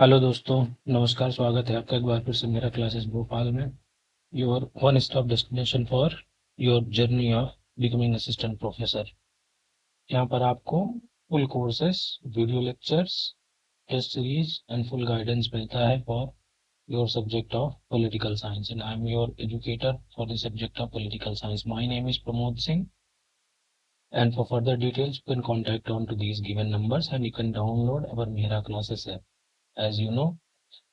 Hello दोस्तों, नमस्कार। स्वागत है आपका एक बार फिर से मेरा क्लासेस भोपाल में। Your one stop destination for your journey of becoming assistant professor. यहाँ पर आपको full courses, video lectures, test series and full guidance मिलता है for your subject of political science and I am your educator for the subject of political science. My name is Pramod Singh and for further details you can contact on to these given numbers and you can download our Mehra classes app. As you know,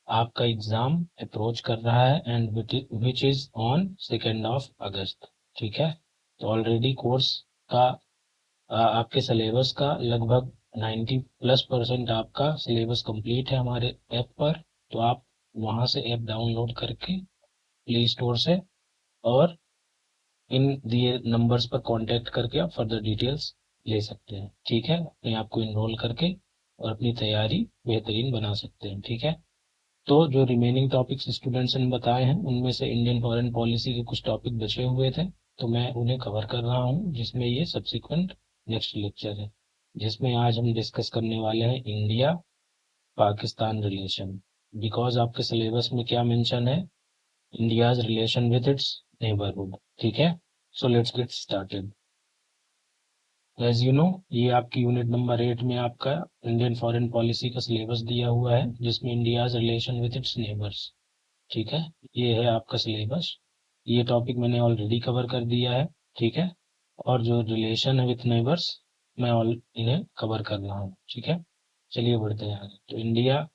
आपका exam approach कर रहा है and which is on 2 अगस्त। ठीक है, तो already course का आपके syllabus का लगभग 90+% आपका सिलेबस कंप्लीट है हमारे ऐप पर। तो आप वहां से ऐप डाउनलोड करके प्ले स्टोर से और इन दिए नंबर्स पर कांटेक्ट करके आप फर्दर डिटेल्स ले सकते हैं। ठीक है, अपने आप को इनरोल करके और अपनी तैयारी बेहतरीन बना सकते हैं। ठीक है, तो जो रिमेनिंग टॉपिक्स स्टूडेंट्स ने बताए हैं उनमें से इंडियन फॉरेन पॉलिसी के कुछ टॉपिक बचे हुए थे, तो मैं उन्हें कवर कर रहा हूँ, जिसमें ये सब्सिक्वेंट नेक्स्ट लेक्चर है, जिसमें आज हम डिस्कस करने वाले हैं इंडिया पाकिस्तान रिलेशन। बिकॉज आपके सिलेबस में क्या मेंशन है, India's relation with its neighbourhood. ठीक है, so let's get started. As you know, ये आपकी यूनिट नंबर 8 में आपका इंडियन फॉरेन पॉलिसी का सिलेबस दिया हुआ है, जिसमें India's relation with its neighbours. ठीक है, ये है आपका सिलेबस। ये टॉपिक मैंने ऑलरेडी कवर कर दिया है। ठीक है, और जो रिलेशन है विथ नेबर्स मैं ऑल इन्हें कवर कर रहा हूँ। ठीक है, चलिए बढ़ते हैं आगे। तो इंडिया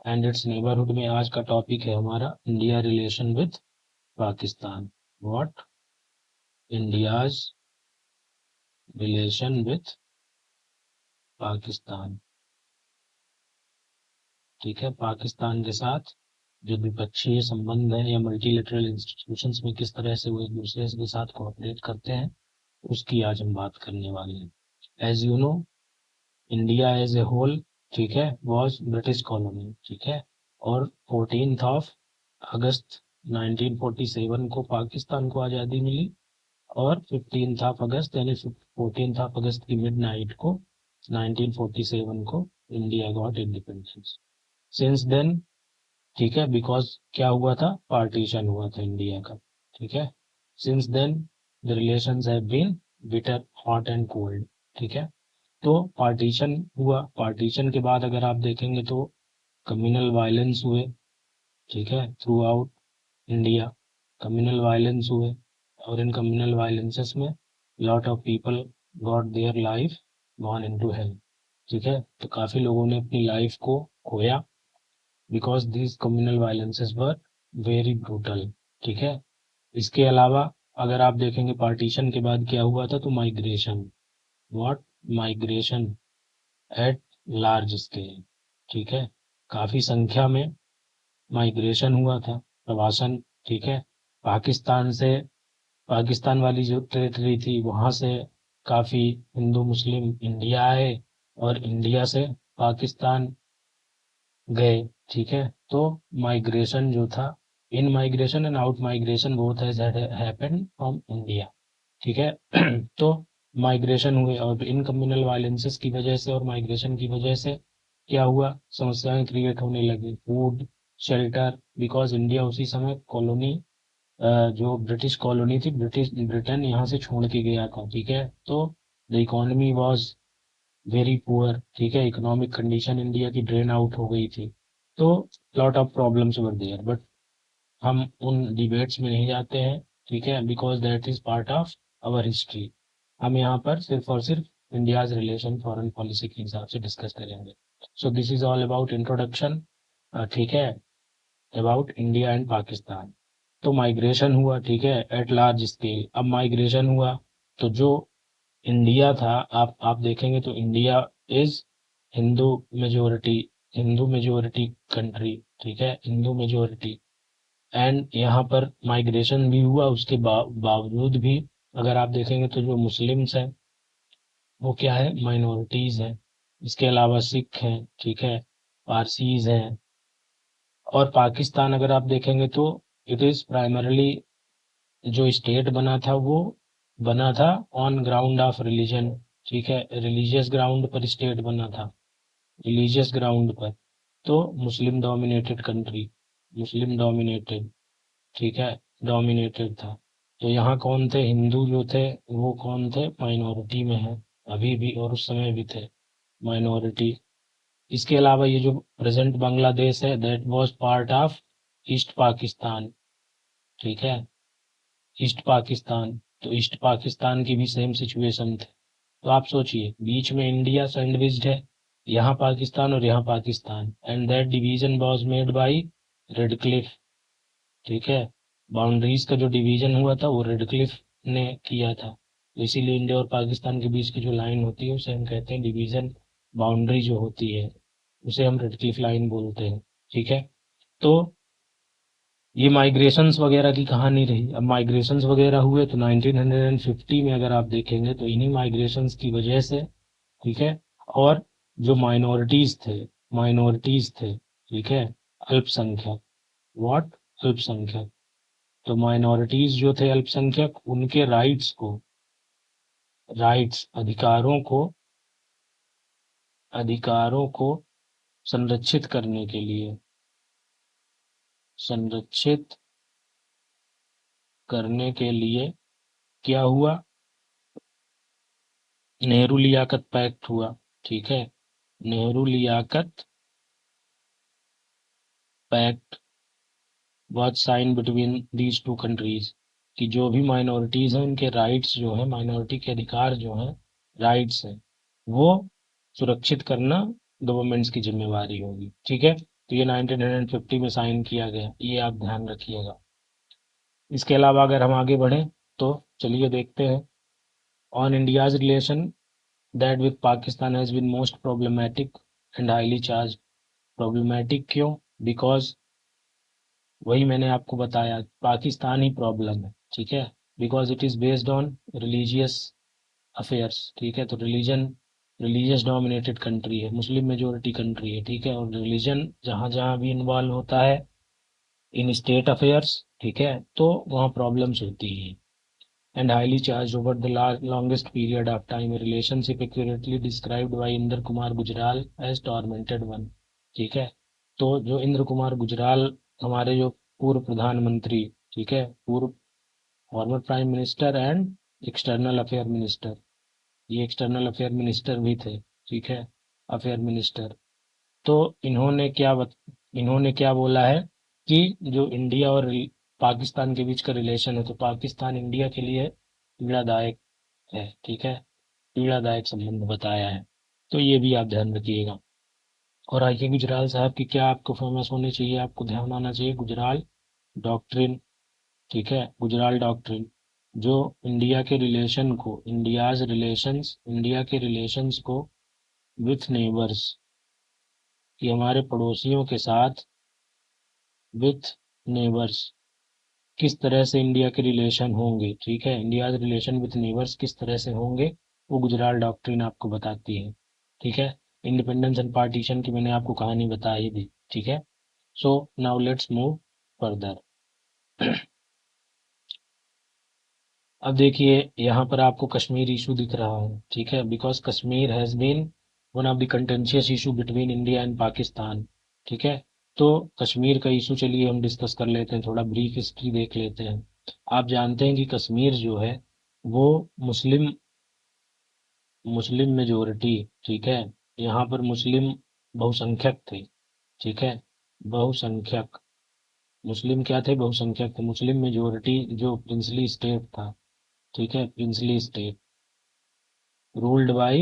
एंड इट्स नेबरहुड में आज का टॉपिक है हमारा India relation with Pakistan. What India's relation with Pakistan. ठीक है, पाकिस्तान के साथ जो द्विपक्षीय संबंध है या मल्टीलेटरल इंस्टीट्यूशंस में किस तरह से वो एक दूसरे के साथ कोऑपरेट करते हैं, उसकी आज हम बात करने वाले हैं। As you know, India as a whole, ठीक है, वॉज ब्रिटिश कॉलोनी। ठीक है, और 14 अगस्त 1947 को पाकिस्तान को आज़ादी मिली और 15 अगस्त यानी 14 अगस्त की मिड नाइट को 1947 को India got independence. Since then, ठीक है, बिकॉज क्या हुआ था, पार्टीशन हुआ था इंडिया का। ठीक है, since then the relations have been bitter hot and cold. ठीक है, तो पार्टीशन हुआ, पार्टीशन के बाद अगर आप देखेंगे तो कम्युनल वायलेंस हुए। ठीक है, through out India communal violence हुए, और इन कम्युनल वायलेंसेस में lot of people got their life gone into hello. ठीक है, तो काफी लोगों ने अपनी लाइफ को खोया because these communal violences were very brutal। ठीक है, इसके अलावा अगर आप देखेंगे पार्टीशन के बाद क्या हुआ था, तो migration, what migration at large scale. ठीक है, काफी संख्या में माइग्रेशन हुआ था, प्रवासन। ठीक है, पाकिस्तान से, पाकिस्तान वाली जो टेरिटरी थी वहां से काफी हिंदू मुस्लिम इंडिया आए और इंडिया से पाकिस्तान गए। ठीक है, तो माइग्रेशन जो था, इन migration and out migration both has happened from India. ठीक है, तो माइग्रेशन हुए और इन कम्युनल वायलेंसेस की वजह से और माइग्रेशन की वजह से क्या हुआ, समस्याएं क्रिएट होने लगी, फूड, शेल्टर, बिकॉज इंडिया उसी समय कॉलोनी, जो ब्रिटिश कॉलोनी थी, ब्रिटेन यहाँ से छोड़ के गया था। ठीक है, तो the economy was very poor. ठीक है, इकोनॉमिक कंडीशन इंडिया की ड्रेन आउट हो गई थी, तो lot of problems were there, but हम उन डिबेट्स में नहीं जाते हैं। ठीक है, because that is part of our history. हम यहाँ पर सिर्फ और सिर्फ इंडियाज रिलेशन फॉरेन पॉलिसी के हिसाब से डिस्कस करेंगे। So this is all about introduction. ठीक है, अबाउट इंडिया एंड पाकिस्तान। तो माइग्रेशन हुआ, ठीक है, एट लार्ज स्केल। अब माइग्रेशन हुआ तो जो इंडिया था, आप देखेंगे तो India is Hindu majority, Hindu majority country. ठीक है, हिंदू मेजोरिटी, एंड यहाँ पर माइग्रेशन भी हुआ, उसके बावजूद भी अगर आप देखेंगे तो जो मुस्लिम्स हैं वो क्या है, माइनॉरिटीज हैं। इसके अलावा सिख हैं, ठीक है, पारसीज हैं। और पाकिस्तान अगर आप देखेंगे तो इट इज प्राइमरली, जो स्टेट बना था वो बना था ऑन ग्राउंड ऑफ रिलीजन। ठीक है, रिलीजियस ग्राउंड पर स्टेट बना था, रिलीजियस ग्राउंड पर। तो Muslim dominated country, Muslim dominated, ठीक है, डोमिनेटेड था। तो यहाँ कौन थे, हिंदू जो थे वो कौन थे, माइनॉरिटी में है अभी भी, और उस समय भी थे माइनॉरिटी। इसके अलावा ये जो प्रेजेंट बांग्लादेश है, that was part of east Pakistan, ठीक है, ईस्ट पाकिस्तान। तो ईस्ट पाकिस्तान की भी सेम सिचुएशन थे। तो आप सोचिए, बीच में इंडिया सैंडविच्ड है, यहाँ पाकिस्तान और यहाँ Pakistan, and that division was made by Radcliffe, ठीक है। बाउंड्रीज का जो डिवीजन हुआ था वो रेडक्लिफ ने किया था। तो इसीलिए इंडिया और पाकिस्तान के बीच की जो लाइन होती है उसे हम कहते हैं डिवीजन बाउंड्री जो होती है, उसे हम रेडक्लिफ लाइन बोलते हैं, ठीक है। तो ये माइग्रेशंस वगैरह की कहानी रही। अब माइग्रेशंस वगैरह हुए तो 1950 में अगर आप देखेंगे तो इन्हीं माइग्रेशंस की वजह से, ठीक है, और जो माइनॉरिटीज थे, ठीक है, अल्पसंख्यक, व्हाट, अल्पसंख्यक। तो माइनॉरिटीज जो थे अल्पसंख्यक, उनके राइट्स, अधिकारों को संरक्षित करने के लिए, संरक्षित करने के लिए क्या हुआ, नेहरू लियाकत पैक्ट हुआ, ठीक है, Nehru Liaquat pact was sign between these two countries, कि जो भी माइनॉरिटीज हैं उनके राइट्स जो है, माइनॉरिटी के अधिकार जो हैं, राइट्स हैं, वो सुरक्षित करना गवर्नमेंट्स की जिम्मेवारी होगी, ठीक है। तो ये 1950 में साइन किया गया, ये आप ध्यान रखिएगा। इसके अलावा अगर हम आगे बढ़ें तो चलिए देखते हैं, on India's relation that with Pakistan has been most problematic and highly charge. Problematic क्यों, बिकॉज वही मैंने आपको बताया, पाकिस्तान ही प्रॉब्लम है, ठीक है, because it is based on religious affairs, ठीक है। तो रिलीजियस डोमिनेटेड कंट्री है, मुस्लिम मेजोरिटी कंट्री है, ठीक है, और रिलीजन जहाँ जहाँ भी इन्वॉल्व होता है इन स्टेट अफेयर्स, ठीक है, तो वहाँ प्रॉब्लम्स होती हैं। And highly charge over the longest period of time, relationship accurately described by Inder Kumar Gujral as tormented one, ठीक है। तो जो इंद्र कुमार गुजराल, हमारे जो पूर्व प्रधानमंत्री, ठीक है, पूर्व former prime minister and external affair minister, ये एक्सटर्नल अफेयर मिनिस्टर भी थे, ठीक है, अफेयर मिनिस्टर। तो इन्होंने क्या बोला है कि जो इंडिया और पाकिस्तान के बीच का रिलेशन है, तो पाकिस्तान इंडिया के लिए पीड़ादायक है, ठीक है, पीड़ादायक संबंध बताया है। तो ये भी आप ध्यान रखिएगा। और आई के गुजराल साहब की क्या आपको फेमस होनी चाहिए, आपको ध्यान आना चाहिए, गुजराल डॉक्ट्रिन, ठीक है, गुजराल डॉक्ट्रिन, जो इंडिया के रिलेशंस को विथ नेबर्स, कि हमारे पड़ोसियों के साथ, विथ नेबर्स, किस तरह से इंडिया के रिलेशन होंगे, ठीक है, इंडिया के रिलेशन विथ नेबर्स किस तरह से होंगे, वो गुजराल डॉक्ट्रिन आपको बताती है, ठीक है। इंडिपेंडेंस एंड पार्टीशन की मैंने आपको कहानी बता ही दी, ठीक है। So now let's move further. अब देखिए, यहाँ पर आपको कश्मीर इशू दिख रहा है, ठीक है, because Kashmir has been one of the contentious issue between India and Pakistan, ठीक है। तो कश्मीर का इशू चलिए हम डिस्कस कर लेते हैं, थोड़ा ब्रीफ हिस्ट्री देख लेते हैं। आप जानते हैं कि कश्मीर जो है वो मुस्लिम मुस्लिम मेजोरिटी, ठीक है, यहाँ पर मुस्लिम बहुसंख्यक थे, ठीक है, बहुसंख्यक, मुस्लिम क्या थे, बहुसंख्यक थे, मुस्लिम मेजोरिटी जो प्रिंसली स्टेट था, ठीक है, princely state ruled by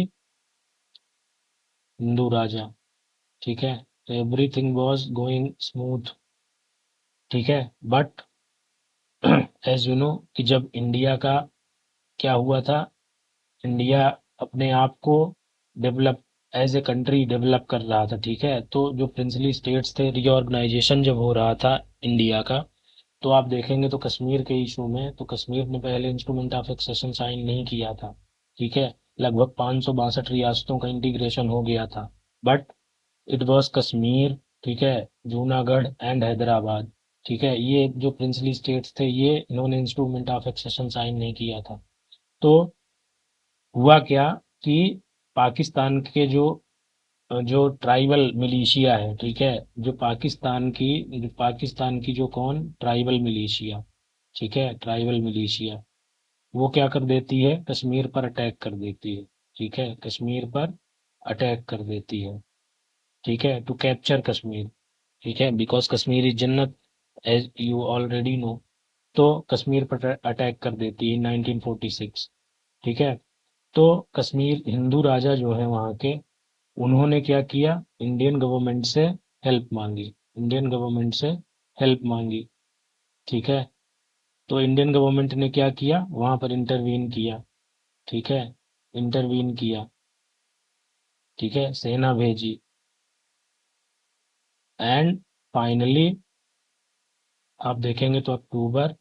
Hindu raja, ठीक है। तो एवरीथिंग वाज गोइंग स्मूथ, ठीक है, बट एज यू नो कि जब इंडिया का क्या हुआ था, इंडिया अपने आप को develop, as a country develop कर रहा था, ठीक है। तो जो प्रिंसली स्टेट्स थे, रीऑर्गेनाइजेशन जब हो रहा था इंडिया का, तो आप देखेंगे तो कश्मीर के इशू में, तो कश्मीर ने पहले इंस्ट्रूमेंट ऑफ एक्सेशन साइन नहीं किया था, ठीक है। लगभग 562 रियासतों का इंटीग्रेशन हो गया था, बट इट वाज कश्मीर, ठीक है, जूनागढ़ एंड हैदराबाद, ठीक है, ये जो प्रिंसली स्टेट्स थे, ये इन्होंने इंस्ट्रूमेंट ऑफ एक्सेशन साइन नहीं किया था। तो हुआ क्या कि पाकिस्तान के जो जो ट्राइबल मिलिशिया है, ठीक है, जो पाकिस्तान की जो कौन ट्राइबल मिलिशिया, ठीक है, ट्राइबल मिलिशिया, वो क्या कर देती है, कश्मीर पर अटैक कर देती है, ठीक है, कश्मीर पर अटैक कर देती है, ठीक है, टू कैप्चर कश्मीर, ठीक है, बिकॉज कश्मीर इज जन्नत, एज यू ऑलरेडी नो। तो कश्मीर पर अटैक कर देती है 1946, ठीक है। तो कश्मीर हिंदू राजा जो है वहाँ के, उन्होंने क्या किया, इंडियन गवर्नमेंट से हेल्प मांगी, इंडियन गवर्नमेंट से हेल्प मांगी, ठीक है। तो इंडियन गवर्नमेंट ने क्या किया, वहां पर इंटरवीन किया, ठीक है, इंटरवीन किया, ठीक है, सेना भेजी, एंड फाइनली आप देखेंगे तो अक्टूबर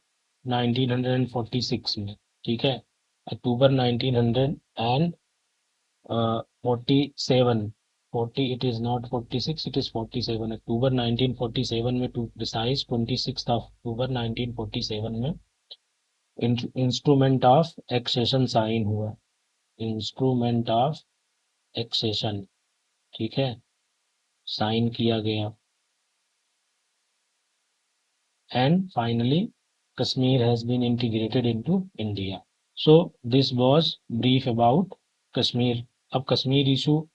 1946 में, ठीक है, अक्टूबर 1947, 40, it is not 46, it is 47, अक्टूबर 1947 में, टू प्रिसाइज 26 अक्टूबर 1947 में इंस्ट्रूमेंट ऑफ एक्सेशन साइन हुआ, इंस्ट्रूमेंट ऑफ एक्सेशन, ठीक है, साइन किया गया, and finally Kashmir has been integrated into India. So this was brief about Kashmir. अब कश्मीर इशू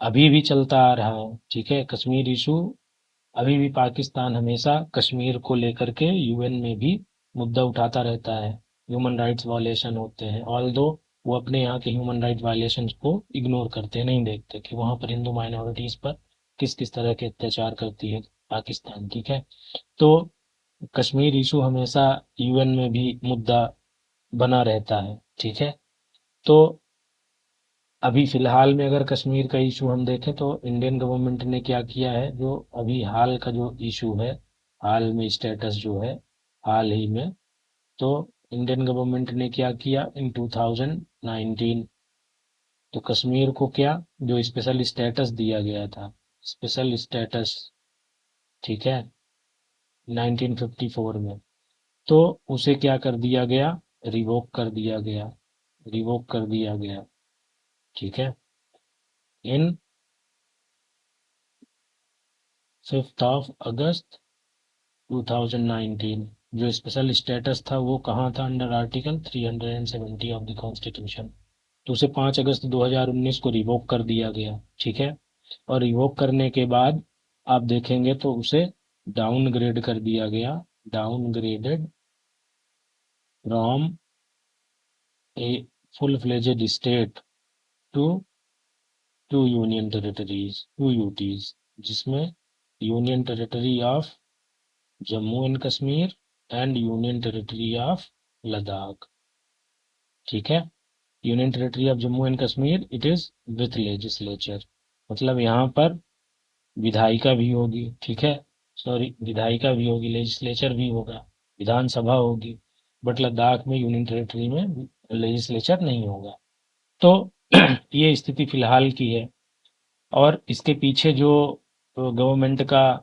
अभी भी चलता आ रहा है, ठीक है, कश्मीर इशू अभी भी पाकिस्तान हमेशा कश्मीर को लेकर के यूएन में भी मुद्दा उठाता रहता है, ह्यूमन राइट्स वायलेशन होते हैं, ऑल दो वो अपने यहाँ के ह्यूमन राइट वायलेशन को इग्नोर करते हैं, नहीं देखते कि वहाँ पर हिंदू माइनॉरिटीज पर किस किस तरह के अत्याचार करती है पाकिस्तान, ठीक है। तो कश्मीर इशू हमेशा यूएन में भी मुद्दा बना रहता है, ठीक है। तो अभी फिलहाल में अगर कश्मीर का इशू हम देखें तो इंडियन गवर्नमेंट ने क्या किया है, जो अभी हाल का जो इशू है, हाल में स्टेटस जो है, हाल ही में, तो इंडियन गवर्नमेंट ने क्या किया इन 2019, तो कश्मीर को क्या, जो स्पेशल स्टेटस दिया गया था, स्पेशल स्टेटस, ठीक है, 1954 में, तो उसे क्या कर दिया गया, रिवोक कर दिया गया, रिवोक कर दिया गया, ठीक है, इन 5 अगस्त 2019। जो स्पेशल स्टेटस था वो कहाँ था, under article 370 of the constitution. तो उसे 5 अगस्त 2019 को रिवोक कर दिया गया, ठीक है। और रिवोक करने के बाद आप देखेंगे तो उसे डाउनग्रेड कर दिया गया, downgraded from a full fledged state to to union territories, to UTs, जिसमें union territory of Jammu and Kashmir and union territory of Ladakh, ठीक है। Union territory of Jammu and Kashmir it is with legislature, मतलब यहाँ पर विधायिका भी होगी, ठीक है, सॉरी विधायिका भी होगी, लेजिस्लेचर भी होगा, विधानसभा होगी, बट लद्दाख में यूनियन टेरिटरी में लेजिस्लेचर नहीं होगा। तो ये स्थिति फिलहाल की है। और इसके पीछे जो गवर्नमेंट का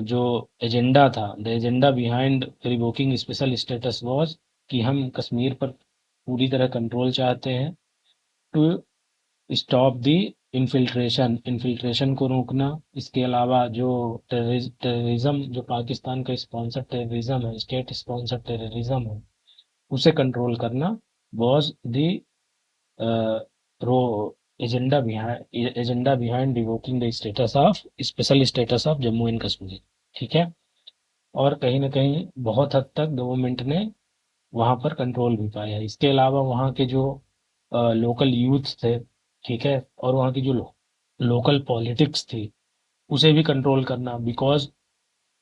जो एजेंडा था, the agenda behind revoking special status was कि हम कश्मीर पर पूरी तरह कंट्रोल चाहते हैं, to stop the infiltration, infiltration को रोकना। इसके अलावा जो टेररिज्म, जो पाकिस्तान का स्पॉन्सर टेररिज्म है, स्टेट स्पॉन्सर टेररिज्म है, उसे कंट्रोल करना was the raw agenda behind revoking the status of special status of Jammu and Kashmir, ठीक है। और कहीं ना कहीं बहुत हद तक गवर्नमेंट ने वहां पर कंट्रोल भी पाया। इसके अलावा वहाँ के जो लोकल यूथ थे, ठीक है, और वहाँ की जो लोकल पॉलिटिक्स थी, उसे भी कंट्रोल करना, बिकॉज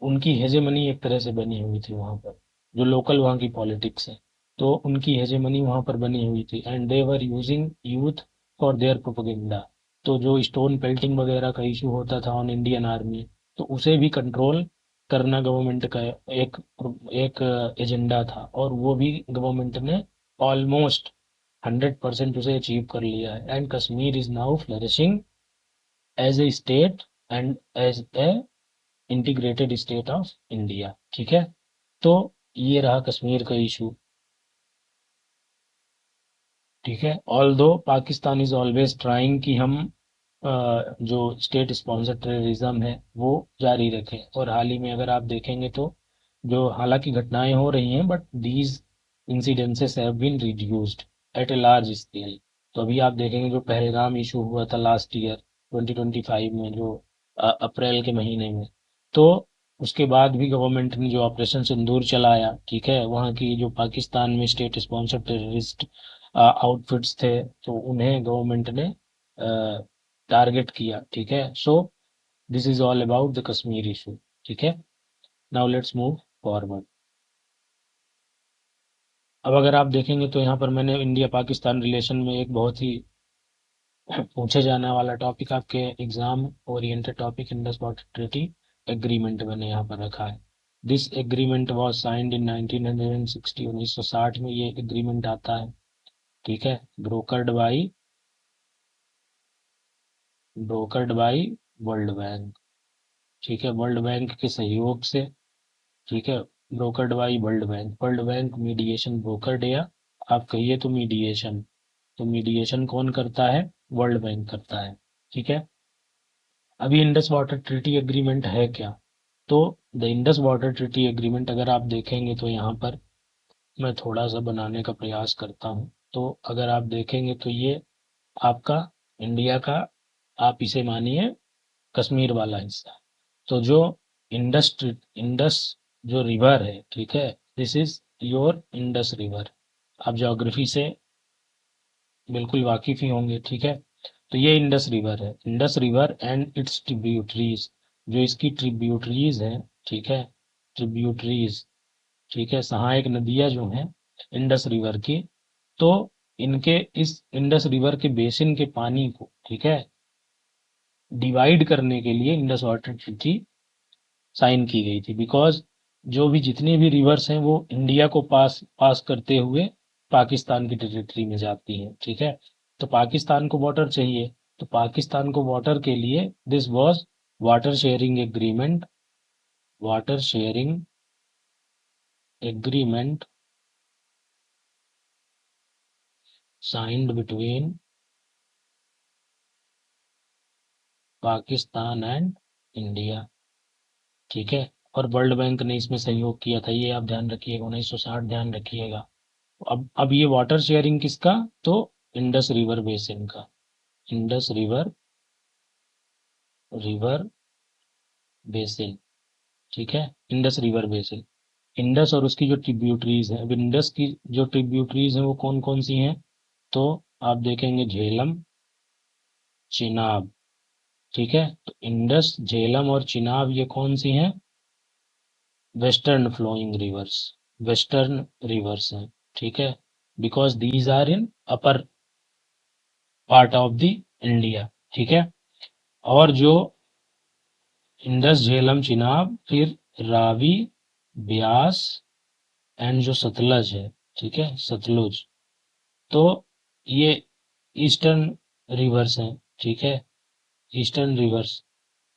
उनकी हेजेमनी एक तरह से बनी हुई थी वहाँ पर, जो लोकल वहाँ की पॉलिटिक्स है, तो उनकी हेजेमनी वहाँ पर बनी हुई थी, and they were using youth for their propaganda. तो जो स्टोन पेल्टिंग वगैरह का इशू होता था ऑन इंडियन आर्मी, तो उसे भी कंट्रोल करना गवर्नमेंट का एक एक एजेंडा था, और वो भी गवर्नमेंट ने ऑलमोस्ट 100% उसे अचीव कर लिया है, and Kashmir is now flourishing as a state and as a integrated state of India, ठीक है। तो ये रहा कश्मीर का इशू, ठीक है। ऑल दो पाकिस्तान इज ऑलवेज ट्राइंग कि हम जो स्टेट स्पॉन्सर टेररिज्म है वो जारी रखे। और हाल ही में अगर आप देखेंगे तो जो हालांकि घटनाएं हो रही हैं, but these incidences have been reduced at a large scale. तो अभी आप देखेंगे जो पहलगाम इशू हुआ था लास्ट ईयर 2025 में, जो अप्रैल के महीने में, तो उसके बाद भी गवर्नमेंट ने जो ऑपरेशन सिंदूर चलाया, ठीक है, वहाँ की जो पाकिस्तान में स्टेट स्पॉन्सर टेररिस्ट आउटफिट्स थे, तो उन्हें गवर्नमेंट ने टारगेट किया, ठीक है। So this is all about the Kashmir issue, ठीक है। Now let's move forward. अब अगर आप देखेंगे तो यहाँ पर मैंने इंडिया पाकिस्तान रिलेशन में एक बहुत ही पूछे जाने वाला टॉपिक, आपके exam oriented topic, Indus water treaty agreement मैंने यहाँ पर रखा है। दिस एग्रीमेंट वाज साइंड इन 1960, 1960 में ये एग्रीमेंट आता है, ठीक है। ब्रोकर्ड बाई वर्ल्ड बैंक, ठीक है, वर्ल्ड बैंक के सहयोग से, ठीक है। Brokered by world bank mediation brokered, या आप कहिए तो मीडिएशन। तो मीडिएशन कौन करता है? वर्ल्ड बैंक करता है, ठीक है। अभी इंडस वाटर ट्रीटी एग्रीमेंट है क्या? तो the Indus water treaty agreement अगर आप देखेंगे तो यहाँ पर मैं थोड़ा सा बनाने का प्रयास करता हूँ। तो अगर आप देखेंगे तो ये आपका इंडिया का, आप इसे मानिए कश्मीर वाला हिस्सा। तो जो इंडस जो रिवर है, ठीक है, this is your Indus river. आप ज्योग्राफी से बिल्कुल वाकिफ ही होंगे, ठीक है। तो ये इंडस रिवर है, Indus river and it's tributaries, जो इसकी ट्रिब्यूटरीज हैं, ठीक है, ट्रिब्यूटरीज, ठीक है, सहायक नदियां जो हैं इंडस रिवर की, तो इनके इस इंडस रिवर के बेसिन के पानी को, ठीक है, डिवाइड करने के लिए इंडस वाटर ट्रीटी साइन की गई थी। बिकॉज जो भी जितने भी रिवर्स हैं वो इंडिया को पास पास करते हुए पाकिस्तान की टेरिटरी में जाती हैं, ठीक है। तो पाकिस्तान को वाटर चाहिए, तो पाकिस्तान को वाटर के लिए this was water sharing agreement, water sharing agreement signed between Pakistan and India, ठीक है। और वर्ल्ड बैंक ने इसमें सहयोग किया था, ये आप ध्यान रखिएगा, 1960 ध्यान रखिएगा। अब ये वाटर शेयरिंग किसका? तो इंडस रिवर बेसिन का, इंडस रिवर रिवर बेसिन, ठीक है, इंडस रिवर बेसिन। इंडस और उसकी जो ट्रिब्यूटरीज हैं, अब इंडस की जो ट्रिब्यूटरीज हैं वो कौन कौन सी हैं? तो आप देखेंगे झेलम, चिनाब, ठीक है। तो इंडस, झेलम और चिनाब ये कौन सी हैं? Western flowing rivers, western rivers हैं, ठीक है। Because these are in upper part of the India, ठीक है। और जो इंडस, झेलम, चिनाब, फिर रावी, ब्यास एंड जो सतलज है, ठीक है, सतलुज, तो ये ईस्टर्न रिवर्स हैं, ठीक है, ईस्टर्न रिवर्स।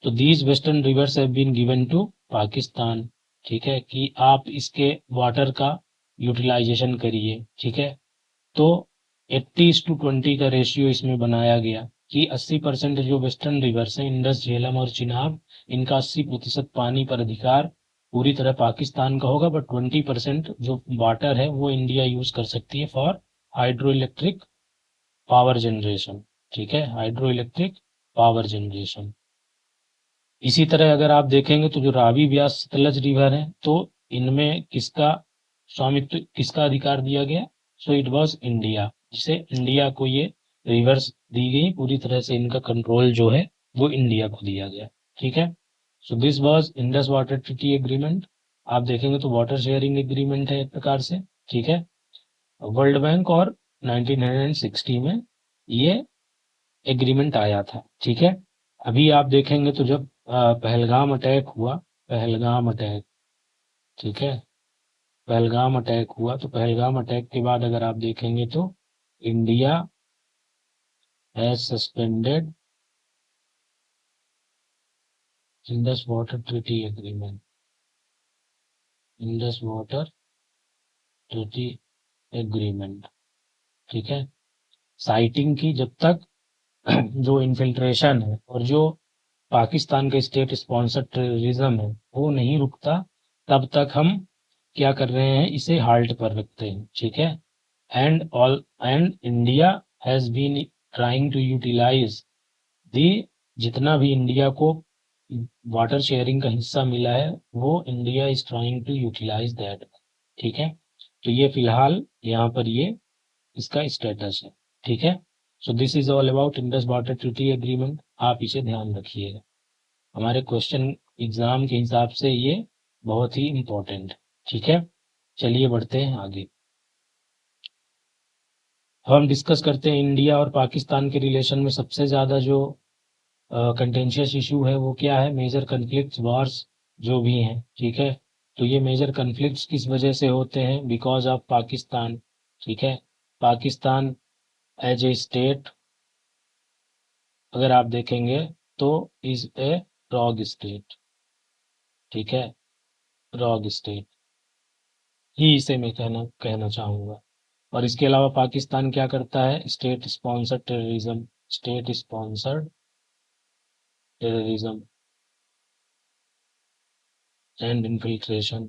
तो these western rivers have been given to Pakistan, ठीक है, कि आप इसके वाटर का यूटिलाइजेशन करिए, ठीक है। तो 80:20 का रेशियो इसमें बनाया गया कि 80% जो वेस्टर्न रिवर्स हैं, इंडस, झेलम और चिनाब, इनका 80% पानी पर अधिकार पूरी तरह पाकिस्तान का होगा, बट 20% जो वाटर है वो इंडिया यूज कर सकती है for hydro electric power generation, ठीक है, हाइड्रो इलेक्ट्रिक पावर जनरेशन। इसी तरह अगर आप देखेंगे तो जो रावी, ब्यास, सतलज रिवर है, तो इनमें किसका स्वामित्व, किसका अधिकार दिया गया? सो इट वाज इंडिया, जिसे इंडिया को ये रिवर्स दी गई, पूरी तरह से इनका कंट्रोल जो है वो इंडिया को दिया गया, ठीक है। So this was Indus water treaty agreement. आप देखेंगे तो वाटर शेयरिंग एग्रीमेंट है एक प्रकार से, ठीक है। वर्ल्ड बैंक और 1960 में ये एग्रीमेंट आया था, ठीक है। अभी आप देखेंगे तो जब पहलगाम अटैक हुआ, पहलगाम अटैक, ठीक है, पहलगाम अटैक हुआ, तो पहलगाम अटैक के बाद अगर आप देखेंगे तो India has suspended Indus water treaty agreement, Indus water treaty agreement, ठीक है, साइटिंग की जब तक जो इन्फिल्ट्रेशन है और जो पाकिस्तान का स्टेट स्पॉन्सर्ड टेररिज्म है वो नहीं रुकता, तब तक हम क्या कर रहे हैं, इसे हाल्ट पर रखते हैं, ठीक है। And India has been trying to utilize the, जितना भी इंडिया को वाटर शेयरिंग का हिस्सा मिला है वो India is trying to utilize that, ठीक है। तो ये फिलहाल यहाँ पर ये इसका स्टेटस है, ठीक है। So this is all about Indus water treaty agreement, आप इसे ध्यान रखिएगा। हमारे क्वेश्चन एग्जाम के हिसाब से ये बहुत ही इम्पोर्टेंट, ठीक है। चलिए बढ़ते हैं आगे। हम डिस्कस करते हैं इंडिया और पाकिस्तान के रिलेशन में सबसे ज्यादा जो कंटेंशियस इशू है वो क्या है, मेजर कन्फ्लिक्ट्स वार्स जो भी हैं, ठीक है। तो ये मेजर कन्फ्लिक्ट्स किस वजह से होते हैं, बिकॉज ऑफ पाकिस्तान, ठीक है। पाकिस्तान एज ए स्टेट अगर आप देखेंगे तो इज ए रॉग स्टेट, ठीक है, रॉग स्टेट ही इसे मैं कहना कहना चाहूंगा। और इसके अलावा पाकिस्तान क्या करता है, state sponsored terrorism, state sponsored terrorism and infiltration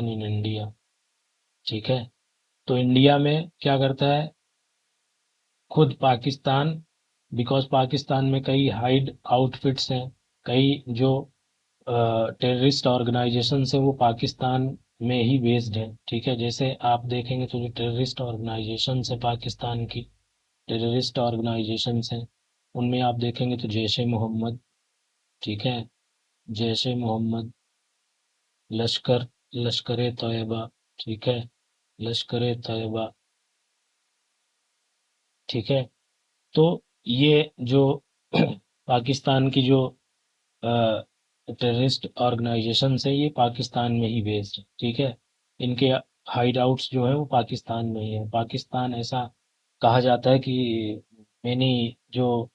in India, ठीक है। तो इंडिया में क्या करता है, खुद पाकिस्तान, बिकॉज पाकिस्तान में कई हाइड आउटफिट्स हैं, कई जो टेररिस्ट ऑर्गेनाइजेशन है वो पाकिस्तान में ही बेस्ड है, ठीक है। जैसे आप देखेंगे तो जो टेररिस्ट ऑर्गेनाइजेशन है पाकिस्तान की, टेररिस्ट ऑर्गेनाइजेशन हैं उनमें आप देखेंगे तो जैश ए मोहम्मद, ठीक है, जैश ए मोहम्मद, लश्कर लश्कर ए तैयबा, ठीक है, लश्कर ए तैयबा, ठीक है। तो ये जो पाकिस्तान की जो टेररिस्ट ऑर्गेनाइजेशन है ये पाकिस्तान में ही बेस्ड है, ठीक है। इनके हाइड आउट्स जो है वो पाकिस्तान में ही है। पाकिस्तान ऐसा कहा जाता है कि मैंने जो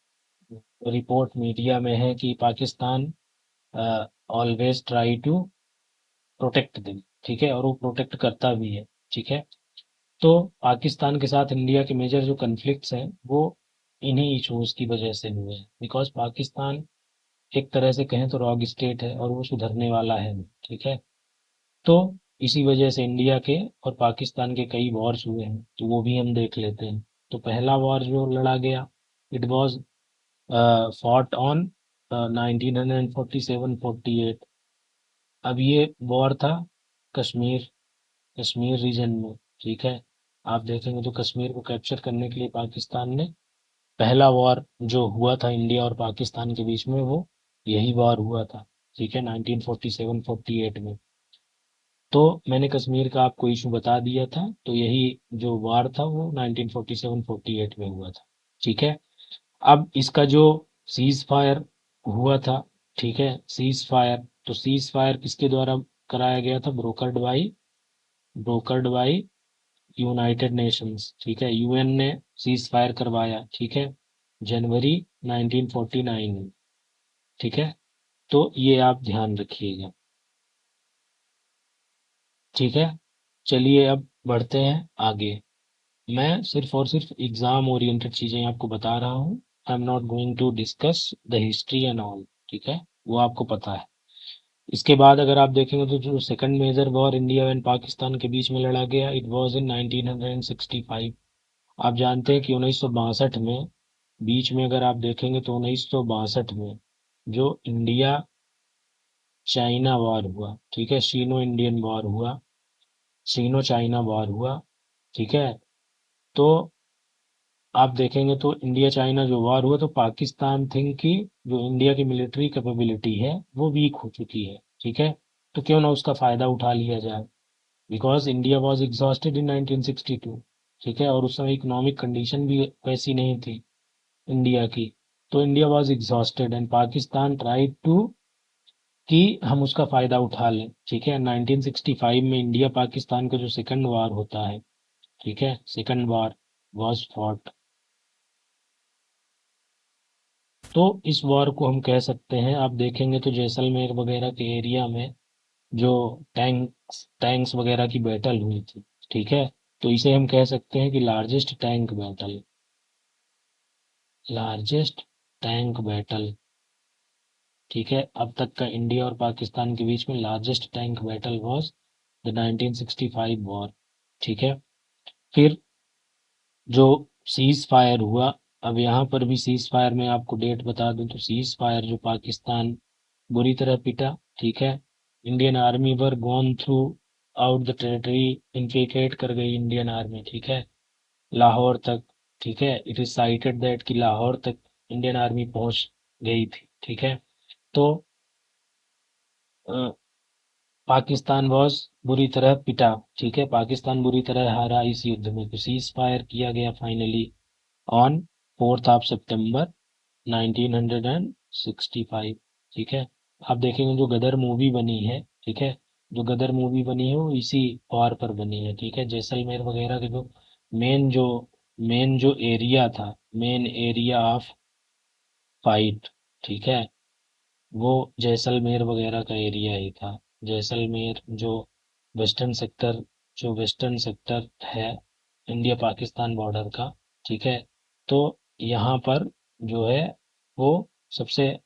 रिपोर्ट मीडिया में है कि Pakistan always try to protect them, ठीक है, और वो प्रोटेक्ट करता भी है, ठीक है। तो पाकिस्तान के साथ इंडिया के मेजर जो कन्फ्लिक्ट्स हैं वो इन्हीं इशूज की वजह से हुए हैं, बिकॉज पाकिस्तान एक तरह से कहें तो रॉग स्टेट है और वो सुधरने वाला है नहीं, ठीक है। तो इसी वजह से इंडिया के और पाकिस्तान के कई वॉर्स हुए हैं, तो वो भी हम देख लेते हैं। तो पहला वॉर जो लड़ा गया, इट वाज फॉट ऑन 1947-48। अब ये वॉर था कश्मीर कश्मीर रीजन में, ठीक है। आप देखेंगे तो कश्मीर को कैप्चर करने के लिए पाकिस्तान ने पहला वॉर जो हुआ था इंडिया और पाकिस्तान के बीच में वो यही वॉर हुआ था, ठीक है, 1947-48 में। तो मैंने कश्मीर का आपको इशू बता दिया था, तो यही जो वार था वो 1947-48 में हुआ था, ठीक है। अब इसका जो सीज फायर हुआ था, ठीक है, सीज फायर, तो सीज फायर किसके द्वारा कराया गया था, ब्रोकर्ड बाई यूनाइटेड नेशंस, ठीक है, यूएन ने सीज फायर करवाया, ठीक है, जनवरी 1949 में, ठीक है। तो ये आप ध्यान रखिएगा, ठीक है। चलिए अब बढ़ते हैं आगे। मैं सिर्फ और सिर्फ एग्जाम ओरिएंटेड चीजें आपको बता रहा हूँ, I am not going to discuss the history and all, ठीक है, वो आपको पता है। इसके बाद अगर आप देखेंगे तो जो second major war India and Pakistan के बीच में लड़ा गया, इट वाज इन 1965। आप जानते हैं कि 1962 में, बीच में अगर आप देखेंगे तो 1962 में जो इंडिया चाइना वॉर हुआ, ठीक है, सीनो इंडियन वॉर हुआ, सीनो चाइना वॉर हुआ, ठीक है। तो आप देखेंगे तो इंडिया चाइना जो वॉर हुआ तो पाकिस्तान थिंक कि जो इंडिया की मिलिट्री कैपेबिलिटी है वो वीक हो चुकी है, ठीक है, तो क्यों ना उसका फायदा उठा लिया जाए, बिकॉज इंडिया वाज एग्जॉस्टेड इन 1962, ठीक है, और उस समय इकोनॉमिक कंडीशन भी वैसी नहीं थी इंडिया की। तो India was exhausted and Pakistan tried to कि हम उसका फायदा उठा लें, ठीक है। 1965 में इंडिया पाकिस्तान का जो सेकंड वार होता है, ठीक है, सेकंड वार वाज फॉट। तो इस वॉर को हम कह सकते हैं, आप देखेंगे तो जैसलमेर वगैरह के एरिया में जो टैंक्स टैंक्स वगैरह की बैटल हुई थी, ठीक है, तो इसे हम कह सकते हैं कि largest tank battle, largest tank battle. ठीक है, अब तक का इंडिया और पाकिस्तान के बीच में largest tank battle was the 1965 war. ठीक है, फिर जो सीज फायर हुआ, अब यहाँ पर भी सीज फायर में आपको डेट बता दूं तो सीज फायर जो पाकिस्तान बुरी तरह पिटा। ठीक है, Indian army were gone through out the territory, infiltrate कर गई इंडियन आर्मी। ठीक है, लाहौर तक। ठीक है, इट इज साइटेड दैट कि लाहौर तक इंडियन आर्मी पहुंच गई थी। ठीक है, तो पाकिस्तान वॉज बुरी तरह पिटा। ठीक है, पाकिस्तान बुरी तरह हारा इस युद्ध में, तो सीज फायर किया गया फाइनली ऑन 4 सितंबर 1965। ठीक है, आप देखेंगे जो गदर मूवी बनी है, ठीक है, जो गदर मूवी बनी है वो इसी वॉर पर बनी है। ठीक है, जैसलमेर वगैरह के जो मेन जो मेन जो एरिया था, मेन एरिया ऑफ फाइट, ठीक है, वो जैसलमेर वगैरह का एरिया ही था। जैसलमेर जो वेस्टर्न सेक्टर, जो वेस्टर्न सेक्टर है इंडिया पाकिस्तान बॉर्डर का। ठीक है, तो यहाँ पर जो है वो सबसे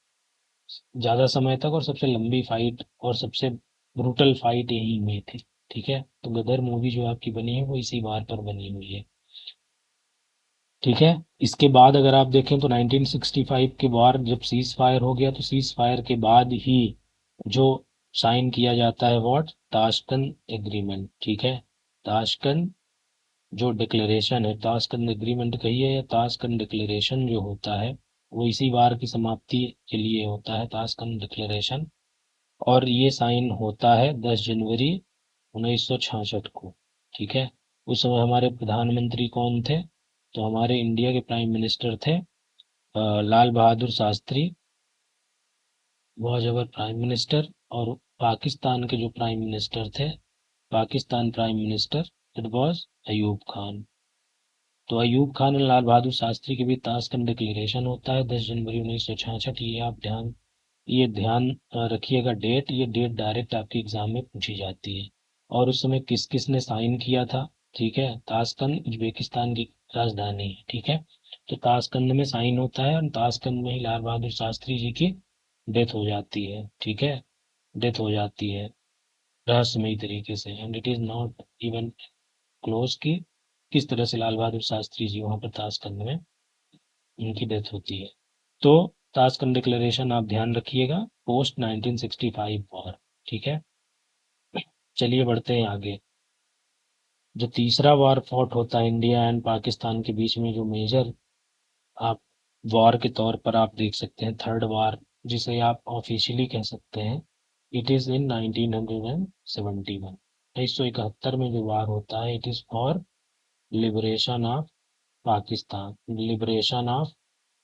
ज़्यादा समय तक और सबसे लंबी फाइट और सबसे ब्रूटल फाइट यहीं हुई थी। ठीक है, तो गदर मूवी जो आपकी बनी है वो इसी वार पर बनी हुई है। ठीक है, इसके बाद अगर आप देखें तो 1965 के वार जब सीज फायर हो गया, तो सीज फायर के बाद ही जो साइन किया जाता है व्हाट, ताशकंद एग्रीमेंट। ठीक है, ताशकंद जो डिक्लेरेशन है, ताशकंद एग्रीमेंट कहिए या ताशकंद डिक्लेरेशन जो होता है, वो इसी वार की समाप्ति के लिए होता है, ताशकंद डिक्लेरेशन। और ये साइन होता है 10 जनवरी 1966 को। ठीक है, उस समय हमारे प्रधानमंत्री कौन थे, तो हमारे इंडिया के प्राइम मिनिस्टर थे Lal Bahadur Shastri, was our prime minister. और पाकिस्तान के जो प्राइम मिनिस्टर थे, Pakistan prime minister, it was Ayub Khan. तो अयूब खान और लाल बहादुर शास्त्री के बीच ताशकंद डिक्लेरेशन होता है 10 जनवरी 1966। ये ध्यान रखिएगा डेट, ये डेट डायरेक्ट आपके एग्जाम में पूछी जाती है। और उस समय किस किस ने साइन किया था, ठीक है, ताशकंद उज्बेकिस्तान की राजधानी है। ठीक है, तो ताशकंद में साइन होता है और ताशकंद में ही लाल बहादुर शास्त्री जी की डेथ हो जाती है। ठीक है, डेथ हो जाती है रहस्यमयी तरीके से, and it is not even close की किस तरह से लाल बहादुर शास्त्री जी वहां पर ताशकंद में उनकी डेथ होती है। तो ताशकंद डिक्लेरेशन आप ध्यान रखिएगा, पोस्ट 1965 वॉर। ठीक है, चलिए बढ़ते हैं आगे। जो तीसरा वार फॉट होता है इंडिया एंड पाकिस्तान के बीच में, जो मेजर आप वॉर के तौर पर आप देख सकते हैं, थर्ड वार जिसे आप ऑफिशियली कह सकते हैं, इट इज इन 1971। 1971 में जो वार होता है, it is for liberation of Pakistan, liberation of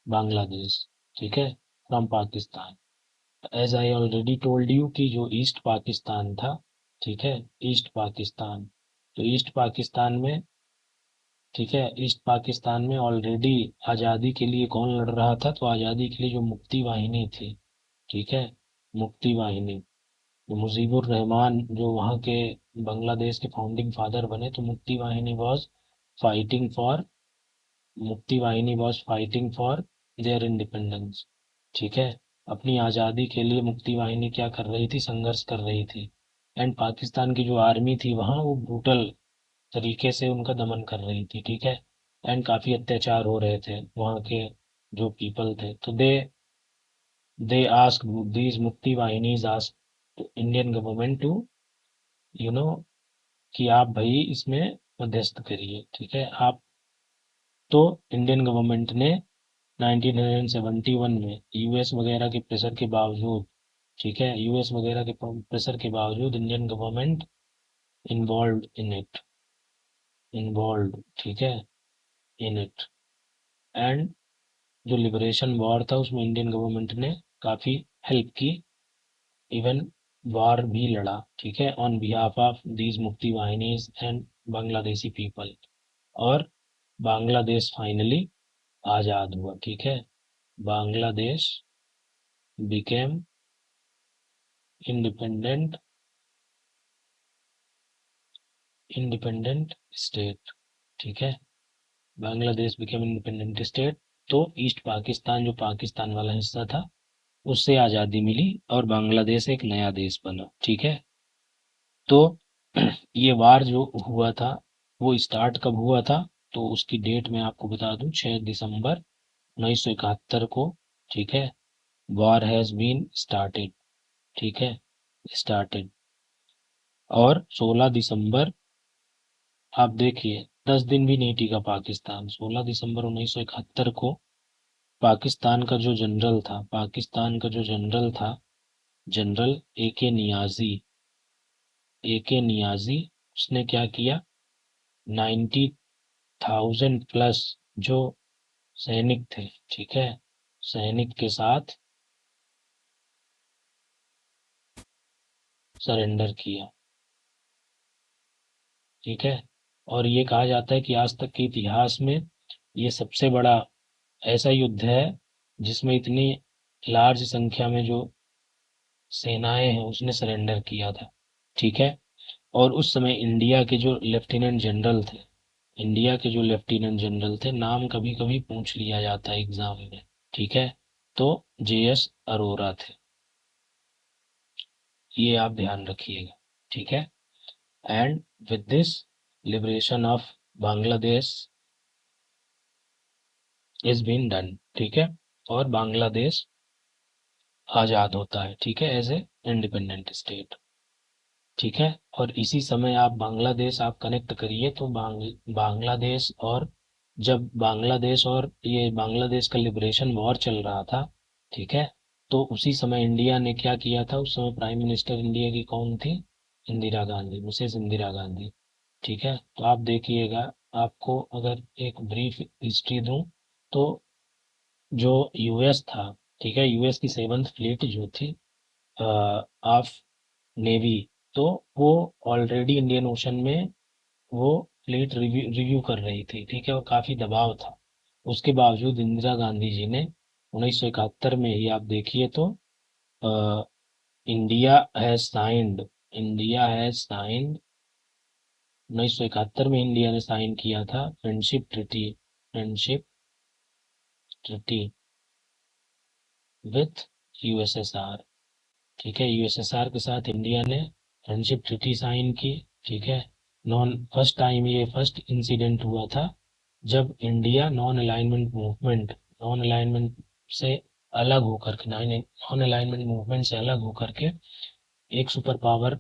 Bangladesh. ठीक है, from Pakistan. As I already told you कि जो ईस्ट पाकिस्तान था, ठीक है, ईस्ट पाकिस्तान, तो ईस्ट पाकिस्तान में, ठीक है, ईस्ट पाकिस्तान में ऑलरेडी आज़ादी के लिए कौन लड़ रहा था, तो आज़ादी के लिए जो मुक्ति वाहिनी थी, ठीक है, मुक्ति वाहिनी, तो मुजीबुर रहमान जो वहाँ के बांग्लादेश के फाउंडिंग फादर बने, तो मुक्ति वाहिनी वॉज फाइटिंग फॉर, मुक्ति वाहिनी was fighting for their independence. ठीक है, अपनी आज़ादी के लिए मुक्ति वाहिनी क्या कर रही थी, संघर्ष कर रही थी। एंड पाकिस्तान की जो आर्मी थी वहाँ, वो ब्रूटल तरीके से उनका दमन कर रही थी। ठीक है, एंड काफ़ी अत्याचार हो रहे थे वहाँ के जो पीपल थे, तो दे ask, these Mukti Vahinis ask Indian government to, you know, कि आप भाई इसमें मध्यस्थ करिए। ठीक है, आप, तो इंडियन गवर्नमेंट ने 1971 में यूएस वगैरह के प्रेशर के बावजूद, ठीक है, यूएस वगैरह के प्रेशर के बावजूद Indian government involve in it, involve, ठीक है, इन इट। एंड जो लिबरेशन वॉर था उसमें इंडियन गवर्नमेंट ने काफ़ी हेल्प की, इवन वार भी लड़ा। ठीक है, on behalf of these Mukti वाहिनीज and Bangladeshi people. और बांग्लादेश फाइनली आज़ाद हुआ। ठीक है, Bangladesh became independent independent state, ठीक है, बांग्लादेश बिकेम इंडिपेंडेंट स्टेट। तो ईस्ट पाकिस्तान जो पाकिस्तान वाला हिस्सा था उससे आज़ादी मिली और बांग्लादेश एक नया देश बना, ठीक है। तो ये वार जो हुआ था वो स्टार्ट कब हुआ था, तो उसकी डेट मैं आपको बता दूं, 6 दिसंबर 1971 को, ठीक है। वॉर हैज बीन स्टार्टेड, ठीक है, स्टार्टेड। और 16 दिसंबर, आप देखिए 10 दिन भी नहीं टिका पाकिस्तान। 16 दिसंबर 1971 को पाकिस्तान का जो जनरल था, जनरल ए के नियाजी, उसने क्या किया, 90,000 प्लस जो सैनिक थे, ठीक है, सैनिक के साथ सरेंडर किया, ठीक है। और ये कहा जाता है कि आज तक के इतिहास में ये सबसे बड़ा ऐसा युद्ध है जिसमें इतनी लार्ज संख्या में जो सेनाएं हैं उसने सरेंडर किया था, ठीक है। और उस समय इंडिया के जो लेफ्टिनेंट जनरल थे, नाम कभी कभी पूछ लिया जाता है एग्जाम में, ठीक है। तो JS अरोरा थे, ये आप ध्यान रखिएगा, ठीक है। And with this liberation of Bangladesh is been done, ठीक है। और बांग्लादेश आजाद होता है, ठीक है, एज ए इंडिपेंडेंट स्टेट, ठीक है। और इसी समय आप बांग्लादेश आप कनेक्ट करिए तो बांग्लादेश और जब बांग्लादेश और ये बांग्लादेश का लिबरेशन वॉर चल रहा था, ठीक है। तो उसी समय इंडिया ने क्या किया था, उस समय प्राइम मिनिस्टर इंडिया की कौन थी, इंदिरा गांधी, मिसेस इंदिरा गांधी, ठीक है। तो आप देखिएगा, आपको अगर एक ब्रीफ हिस्ट्री दूं तो जो यूएस था, ठीक है, यूएस की 7th फ्लीट जो थी ऑफ नेवी, तो वो ऑलरेडी इंडियन ओशन में वो फ्लीट रिव्यू कर रही थी, ठीक है, और काफी दबाव था। उसके बावजूद इंदिरा गांधी जी ने 1971 में ही आप देखिए तो अ, इंडिया हैज साइंड 1971 में इंडिया ने साइन किया था फ्रेंडशिप ट्रिटी विथ यूएसएसआर, ठीक है। यूएसएसआर के साथ इंडिया ने फ्रेंडशिप ट्रीटी साइन की, ठीक है। फर्स्ट इंसिडेंट हुआ था जब इंडिया नॉन अलाइनमेंट से अलग होकर के नॉन अलाइनमेंट मूवमेंट से अलग होकर के एक सुपर पावर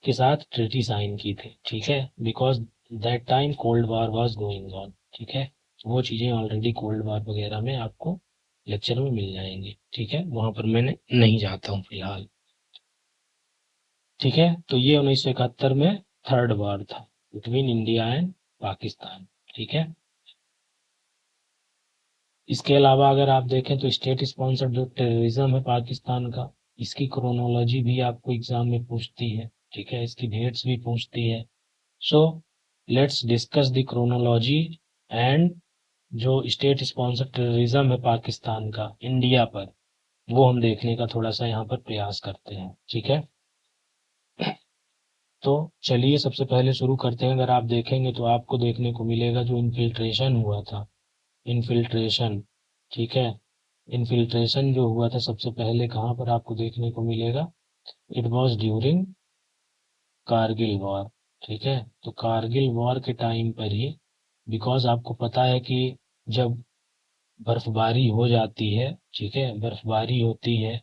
के साथ ट्रीटी साइन की थी, ठीक है। Because that time cold war was going on, ठीक है। वो चीजें ऑलरेडी कोल्ड वॉर वगैरह में आपको लेक्चर में मिल जाएंगी, ठीक है, वहां पर मैंने नहीं जाता हूँ फिलहाल, ठीक है। तो ये 1971 में थर्ड वॉर था बिटवीन इंडिया एंड पाकिस्तान, ठीक है। इसके अलावा अगर आप देखें तो स्टेट स्पॉन्सर्ड जो टेररिज्म है पाकिस्तान का, इसकी क्रोनोलॉजी भी आपको एग्जाम में पूछती है, ठीक है, इसकी डेट्स भी पूछती है। So let's discuss the chronology and जो स्टेट स्पॉन्सर्ड टेररिज्म है पाकिस्तान का इंडिया पर, वो हम देखने का थोड़ा सा यहाँ पर प्रयास करते हैं, ठीक है। तो चलिए सबसे पहले शुरू करते हैं। अगर आप देखेंगे तो आपको देखने को मिलेगा जो इन्फिल्ट्रेशन हुआ था, इन्फिल्ट्रेशन, ठीक है। इन्फिल्ट्रेशन जो हुआ था सबसे पहले कहाँ पर आपको देखने को मिलेगा, it was during Kargil war, ठीक है। तो कारगिल वॉर के टाइम पर ही, बिकॉज आपको पता है कि जब बर्फबारी हो जाती है, ठीक है, बर्फबारी होती है,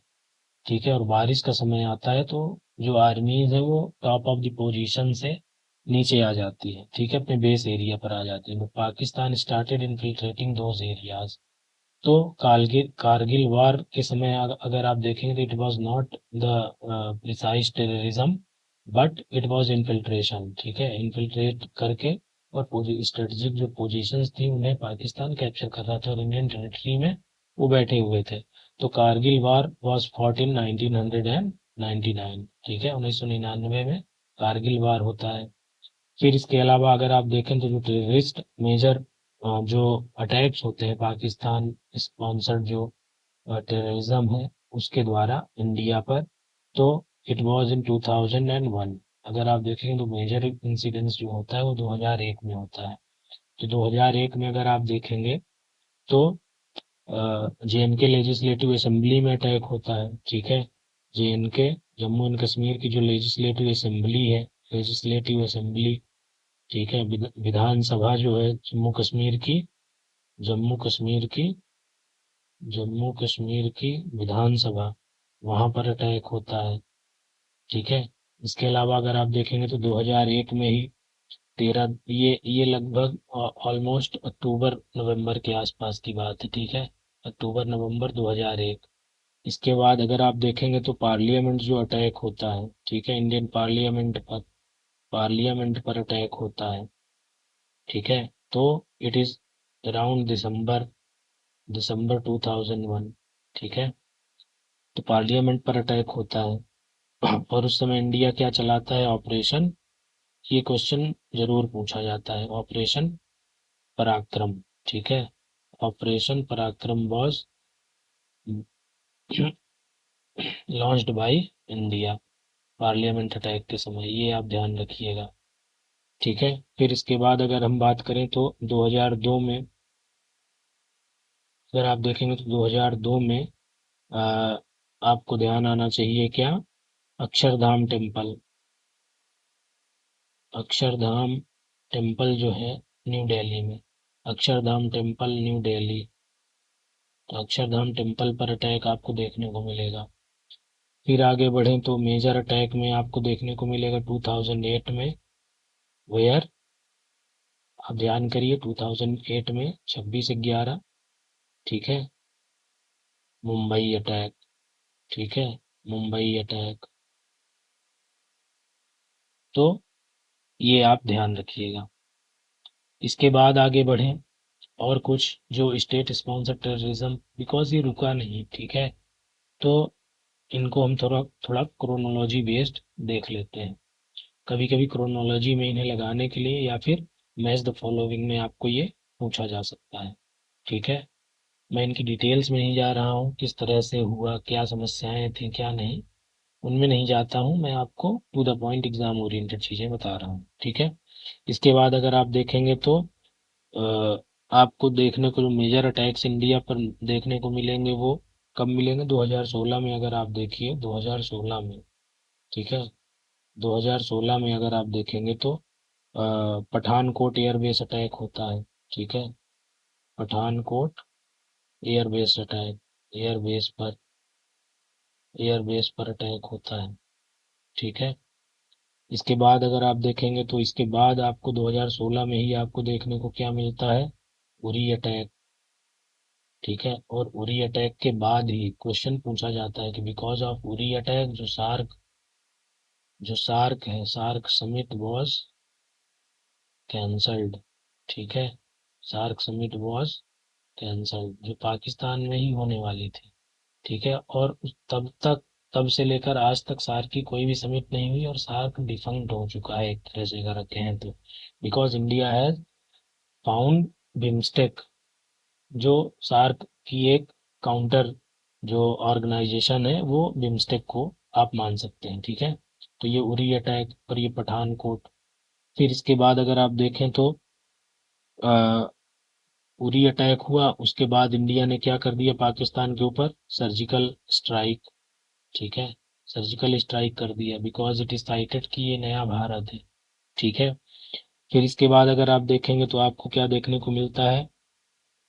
ठीक है, और बारिश का समय आता है तो जो आर्मीज है वो टॉप ऑफ द पोजीशन से नीचे आ जाती है, ठीक है, अपने बेस एरिया पर आ जाती है। But Pakistan started infiltrating those areas. तो कारगिल वार के समय अगर आप देखेंगे तो it was not the precise terrorism but it was infiltration, ठीक है, इन्फिल्ट्रेट करके और स्ट्रेटेजिक जो पोजीशंस थी उन्हें पाकिस्तान कैप्चर कर रहा था और इंडियन टेरिटरी में वो बैठे हुए थे। तो कारगिल वार वाज फॉट इन 1999, ठीक है, 1999 में कारगिल वार होता है। फिर इसके अलावा अगर आप देखें तो जो टेररिस्ट मेजर जो अटैक्स होते हैं पाकिस्तान स्पॉन्सर्ड जो टेररिज्म है उसके द्वारा इंडिया पर, तो इट वाज इन 2001, अगर आप देखेंगे तो मेजर इंसिडेंस जो होता है वो 2001 में होता है। तो 2001 में अगर आप देखेंगे तो JNK लेजिस्लेटिव असेंबली में अटैक होता है, ठीक है। JNK, जम्मू एंड कश्मीर की जो लेजिस्लेटिव असेंबली है, लेजिस्लेटिव असेंबली, ठीक है, विधानसभा जो है जम्मू कश्मीर की, जम्मू कश्मीर की, जम्मू कश्मीर की विधानसभा, वहां पर अटैक होता है, ठीक है। इसके अलावा अगर आप देखेंगे तो 2001 में ही 13, ये लगभग ऑलमोस्ट अक्टूबर नवंबर के आसपास की बात है, ठीक है। अक्टूबर नवंबर 2001। इसके बाद अगर आप देखेंगे तो पार्लियामेंट जो अटैक होता है, ठीक है, इंडियन पार्लियामेंट पर अटैक होता है, ठीक है। तो इट इज अराउंड दिसंबर दिसंबर 2001, ठीक है। तो पार्लियामेंट पर अटैक होता है और उस समय इंडिया क्या चलाता है, ऑपरेशन, ये क्वेश्चन जरूर पूछा जाता है, ऑपरेशन पराक्रम, ठीक है। ऑपरेशन पराक्रम was launched by India parliament attack के समय, ये आप ध्यान रखिएगा, ठीक है। फिर इसके बाद अगर हम बात करें तो 2002 में, अगर आप देखेंगे तो 2002 में आ, आपको ध्यान आना चाहिए क्या, अक्षरधाम टेम्पल, अक्षरधाम टेम्पल जो है न्यू दिल्ली में, अक्षरधाम टेम्पल न्यू दिल्ली, तो अक्षरधाम टेम्पल पर अटैक आपको देखने को मिलेगा। फिर आगे बढ़ें तो मेजर अटैक में आपको देखने को मिलेगा 2008 में, वेयर, आप ध्यान करिए 2008 में 26/11, ठीक है, मुंबई अटैक, ठीक है, मुंबई अटैक। तो ये आप ध्यान रखिएगा। इसके बाद आगे बढ़ें और कुछ जो स्टेट स्पॉन्सर टेररिज्म, बिकॉज ये रुका नहीं, ठीक है। तो इनको हम थोड़ा थोड़ा क्रोनोलॉजी बेस्ड देख लेते हैं। कभी कभी क्रोनोलॉजी में इन्हें लगाने के लिए या फिर मैच द फॉलोइंग में आपको ये पूछा जा सकता है, ठीक है। मैं इनकी डिटेल्स में नहीं जा रहा हूँ, किस तरह से हुआ, क्या समस्याएं थी क्या नहीं, उनमें नहीं जाता हूँ, मैं आपको to the point exam oriented चीजें बता रहा हूँ, ठीक है। इसके बाद अगर आप देखेंगे तो आपको देखने को जो मेजर अटैक्स इंडिया पर देखने को मिलेंगे वो कब मिलेंगे, 2016 में, अगर आप देखिए 2016 में, ठीक है। 2016 में अगर आप देखेंगे तो पठानकोट एयरबेस अटैक होता है, ठीक है, पठानकोट एयरबेस अटैक, एयरबेस पर एयरबेस पर अटैक होता है, ठीक है। इसके बाद अगर आप देखेंगे तो इसके बाद आपको 2016 में ही आपको देखने को क्या मिलता है, उरी अटैक, ठीक है। और उरी अटैक के बाद ही क्वेश्चन पूछा जाता है कि बिकॉज ऑफ उरी अटैक जो सार्क है, सार्क समिट वॉज कैंसल्ड, ठीक है, सार्क समिट वॉज कैंसल्ड, जो पाकिस्तान में ही होने वाली थी, ठीक है। और तब से लेकर आज तक सार्क की कोई भी समिट नहीं हुई और सार्क डिफंक्ट हो चुका है एक तरह से अगर कहें तो, because India has found BIMSTEC, जो सार्क की एक काउंटर जो ऑर्गेनाइजेशन है वो बिम्स्टेक को आप मान सकते हैं, ठीक है। तो ये उरी अटैक और ये पठानकोट। फिर इसके बाद अगर आप देखें तो उरी अटैक हुआ, उसके बाद इंडिया ने क्या कर दिया पाकिस्तान के ऊपर, सर्जिकल स्ट्राइक, ठीक है, सर्जिकल स्ट्राइक कर दिया, बिकॉज इट इज साइटेड कि ये नया भारत है, ठीक है। फिर इसके बाद अगर आप देखेंगे तो आपको क्या देखने को मिलता है,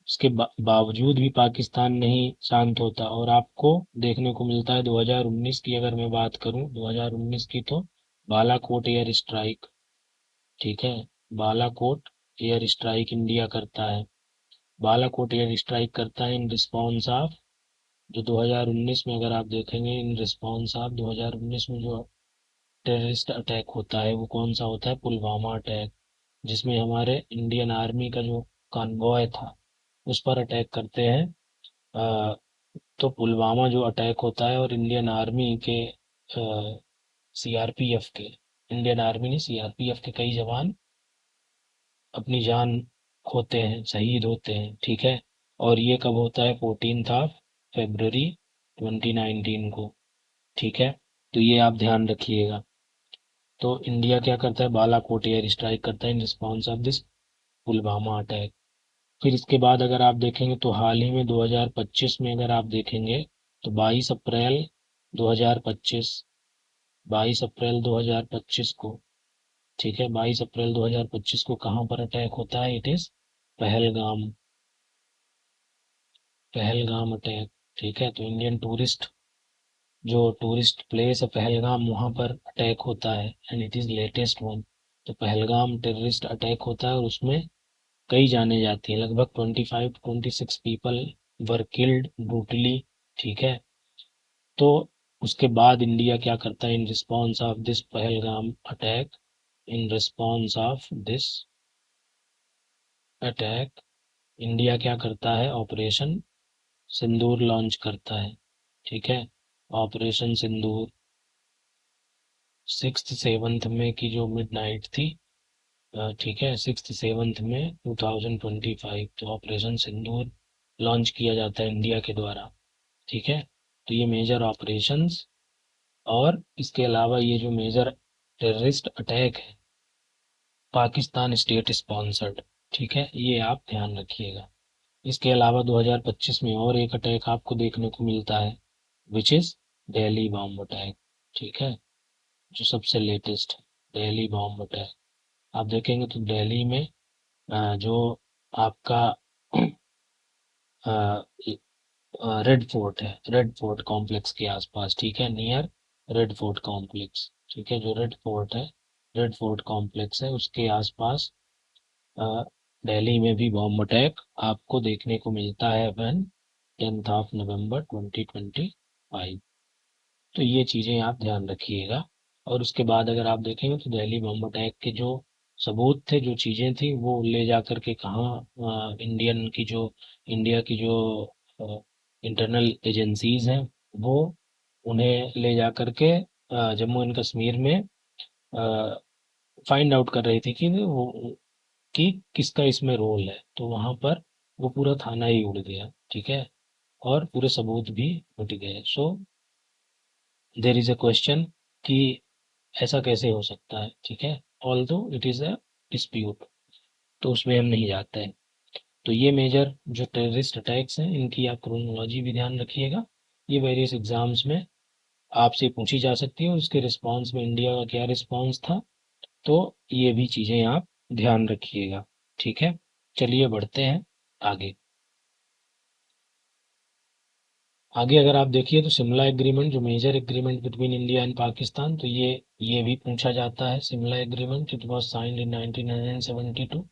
उसके बावजूद भी पाकिस्तान नहीं शांत होता और आपको देखने को मिलता है 2019 की, अगर मैं बात करूं 2019 की, तो बालाकोट एयर स्ट्राइक, ठीक है, बालाकोट एयर स्ट्राइक इंडिया करता है, बालाकोट एयर स्ट्राइक करता है इन रिस्पॉन्स ऑफ, जो 2019 में अगर आप देखेंगे इन रिस्पॉन्स ऑफ 2019 में जो टेररिस्ट अटैक होता है वो कौन सा होता है, पुलवामा अटैक, जिसमें हमारे इंडियन आर्मी का जो कॉन्वॉय था उस पर अटैक करते हैं। तो पुलवामा जो अटैक होता है और इंडियन आर्मी के, सीआरपीएफ के, इंडियन आर्मी ने सीआरपीएफ के कई जवान अपनी जान खोते हैं, शहीद होते हैं, ठीक है। और ये कब होता है, 14 फरवरी 2019 को, ठीक है। तो ये आप ध्यान रखिएगा। तो इंडिया क्या करता है, बालाकोट एयर स्ट्राइक करता है in response of this Pulwama attack. फिर इसके बाद अगर आप देखेंगे तो हाल ही में 2025 में अगर आप देखेंगे तो 22 अप्रैल 2025, 22 अप्रैल 2025 को, ठीक है, 22 अप्रैल 2025 को कहाँ पर अटैक होता है, it is Pahalgam, Pahalgam attack. ठीक है, तो इंडियन टूरिस्ट जो टूरिस्ट प्लेस है पहलगाम, वहाँ पर अटैक होता है and it is latest one. तो पहलगाम टेररिस्ट अटैक होता है और उसमें कई जाने जाती हैं, लगभग 25 to 26 people were killed brutally. ठीक है, तो उसके बाद इंडिया क्या करता है in response of this Pahalgam attack, in response of this attack India क्या करता है, ऑपरेशन सिंदूर लॉन्च करता है। ठीक है, ऑपरेशन सिंदूर 6th 7th में की जो मिडनाइट थी, ठीक है, 6th 7th में 2025, तो ऑपरेशन सिंदूर लॉन्च किया जाता है इंडिया के द्वारा। ठीक है, तो ये मेजर ऑपरेशंस और इसके अलावा ये जो मेजर टेररिस्ट अटैक है पाकिस्तान स्टेट स्पॉन्सर्ड। ठीक है, ये आप ध्यान रखिएगा। इसके अलावा 2025 में और एक अटैक आपको देखने को मिलता है which is Delhi bomb attack. ठीक है, जो सबसे लेटेस्ट दिल्ली बॉम्ब अटैक आप देखेंगे तो दिल्ली में जो आपका रेड फोर्ट है, रेड फोर्ट कॉम्प्लेक्स के आसपास, ठीक है, नियर रेड फोर्ट कॉम्प्लेक्स। ठीक है, जो रेड फोर्ट है, रेड फोर्ट कॉम्प्लेक्स है उसके आसपास अ, दिल्ली में भी बॉम्ब अटैक आपको देखने को मिलता है व्हेन 10th of November 2025। तो ये चीज़ें आप ध्यान रखिएगा। और उसके बाद अगर आप देखेंगे तो दिल्ली बम अटैक के जो सबूत थे, जो चीज़ें थी, वो ले जा करके कहाँ, इंडियन की जो इंडिया की जो इंटरनल एजेंसीज हैं, वो उन्हें ले जा करके जम्मू एंड कश्मीर में फाइंड आउट कर रही थी कि वो कि किसका इसमें रोल है। तो वहाँ पर वो पूरा थाना ही उड़ गया। ठीक है, और पूरे सबूत भी मिट गए। सो देर इज अ क्वेश्चन कि ऐसा कैसे हो सकता है। ठीक है, ऑल दो इट इज़ अ डिस्प्यूट, तो उसमें हम नहीं जाते हैं। तो ये मेजर जो टेररिस्ट अटैक्स हैं इनकी आप क्रोनोलॉजी भी ध्यान रखिएगा। ये वेरियस एग्जाम्स में आपसे पूछी जा सकती है और उसके रिस्पांस में इंडिया का क्या रिस्पांस था, तो ये भी चीज़ें आप ध्यान रखिएगा। ठीक है, चलिए बढ़ते हैं आगे। आगे अगर आप देखिए तो शिमला एग्रीमेंट, जो major agreement between India and Pakistan, तो ये भी पूछा जाता है। Shimla agreement it was signed in 1972।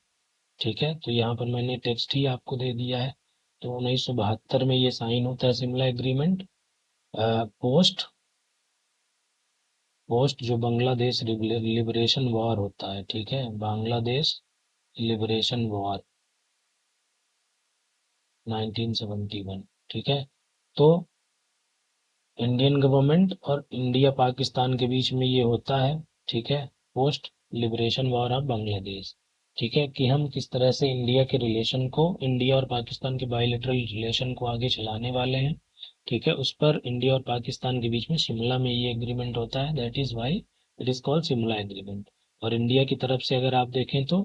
ठीक है, तो यहाँ पर मैंने टेक्स्ट ही आपको दे दिया है। तो 1972 में ये साइन होता है शिमला एग्रीमेंट। पोस्ट पोस्ट जो बांग्लादेश लिबरेशन वॉर होता है। ठीक है, बांग्लादेश लिबरेशन वॉर 1971। ठीक है, तो इंडियन गवर्नमेंट और इंडिया पाकिस्तान के बीच में ये होता है। ठीक है, post liberation war of Bangladesh. ठीक है, कि हम किस तरह से इंडिया के रिलेशन को, इंडिया और पाकिस्तान के बायलैटरल रिलेशन को आगे चलाने वाले हैं। ठीक है, उस पर इंडिया और पाकिस्तान के बीच में शिमला में ये एग्रीमेंट होता है, that is why it is called Shimla agreement. और इंडिया की तरफ से अगर आप देखें तो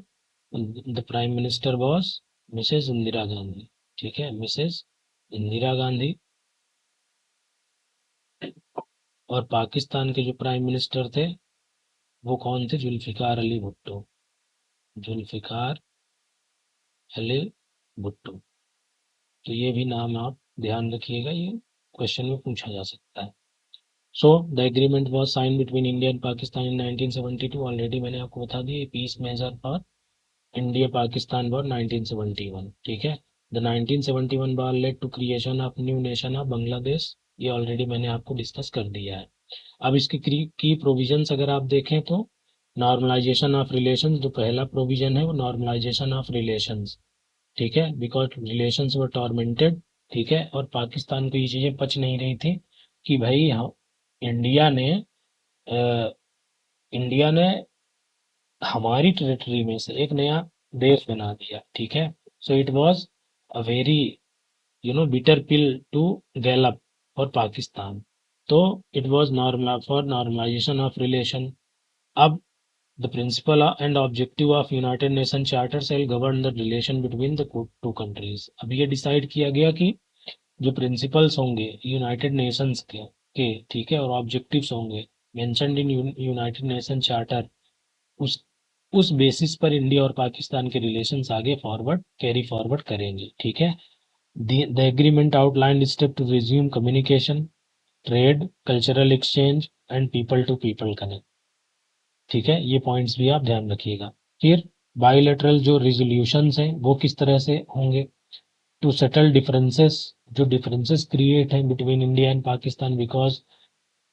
the prime minister was Mrs Indira Gandhi. ठीक है, मिसेज इंदिरा गांधी। और पाकिस्तान के जो प्राइम मिनिस्टर थे वो कौन थे, जुल्फिकार अली भुट्टो, जुल्फिकार अली भुट्टो। तो ये भी नाम आप ध्यान रखिएगा, ये क्वेश्चन में पूछा जा सकता है। So the agreement was sign between India and Pakistan in 1972। Already मैंने आपको बता दिया, peace major for India Pakistan war 1971। ठीक है, the 1971 war led to creation of new nation of Bangladesh, ये ऑलरेडी मैंने आपको डिस्कस कर दिया है। अब इसकी की प्रोविजंस अगर आप देखें तो नॉर्मलाइजेशन ऑफ रिलेशंस, जो पहला प्रोविजन है वो नॉर्मलाइजेशन ऑफ रिलेशंस। ठीक है, बिकॉज रिलेशंस वर टॉर्मेंटेड। ठीक है, और पाकिस्तान को ये चीज़ें पच नहीं रही थी कि भाई इंडिया ने अ, इंडिया ने हमारी टेरिटरी में से एक नया देश बना दिया। ठीक है, so it was a very bitter pill to gulp for Pakistan. तो it was normal for normalization of relation. अब the principle and objective of United Nation charter shall govern the relation between the two countries. अब ये decide किया गया कि जो principles होंगे United Nations के ठीक है, और ऑब्जेक्टिव्स होंगे mentioned in United Nation charter, उस उस बेसिस पर इंडिया और पाकिस्तान के रिलेशंस आगे फॉरवर्ड कैरी फॉरवर्ड करेंगे। ठीक है। The agreement outlined step to resume communication, trade, cultural exchange and people to people connect. ठीक है, ये पॉइंट्स भी आप ध्यान रखिएगा। फिर बायलैटरल जो रिजोल्यूशंस हैं वो किस तरह से होंगे, टू सेटल डिफरेंसेस, जो डिफरेंसेस क्रिएट हैं between India and Pakistan, because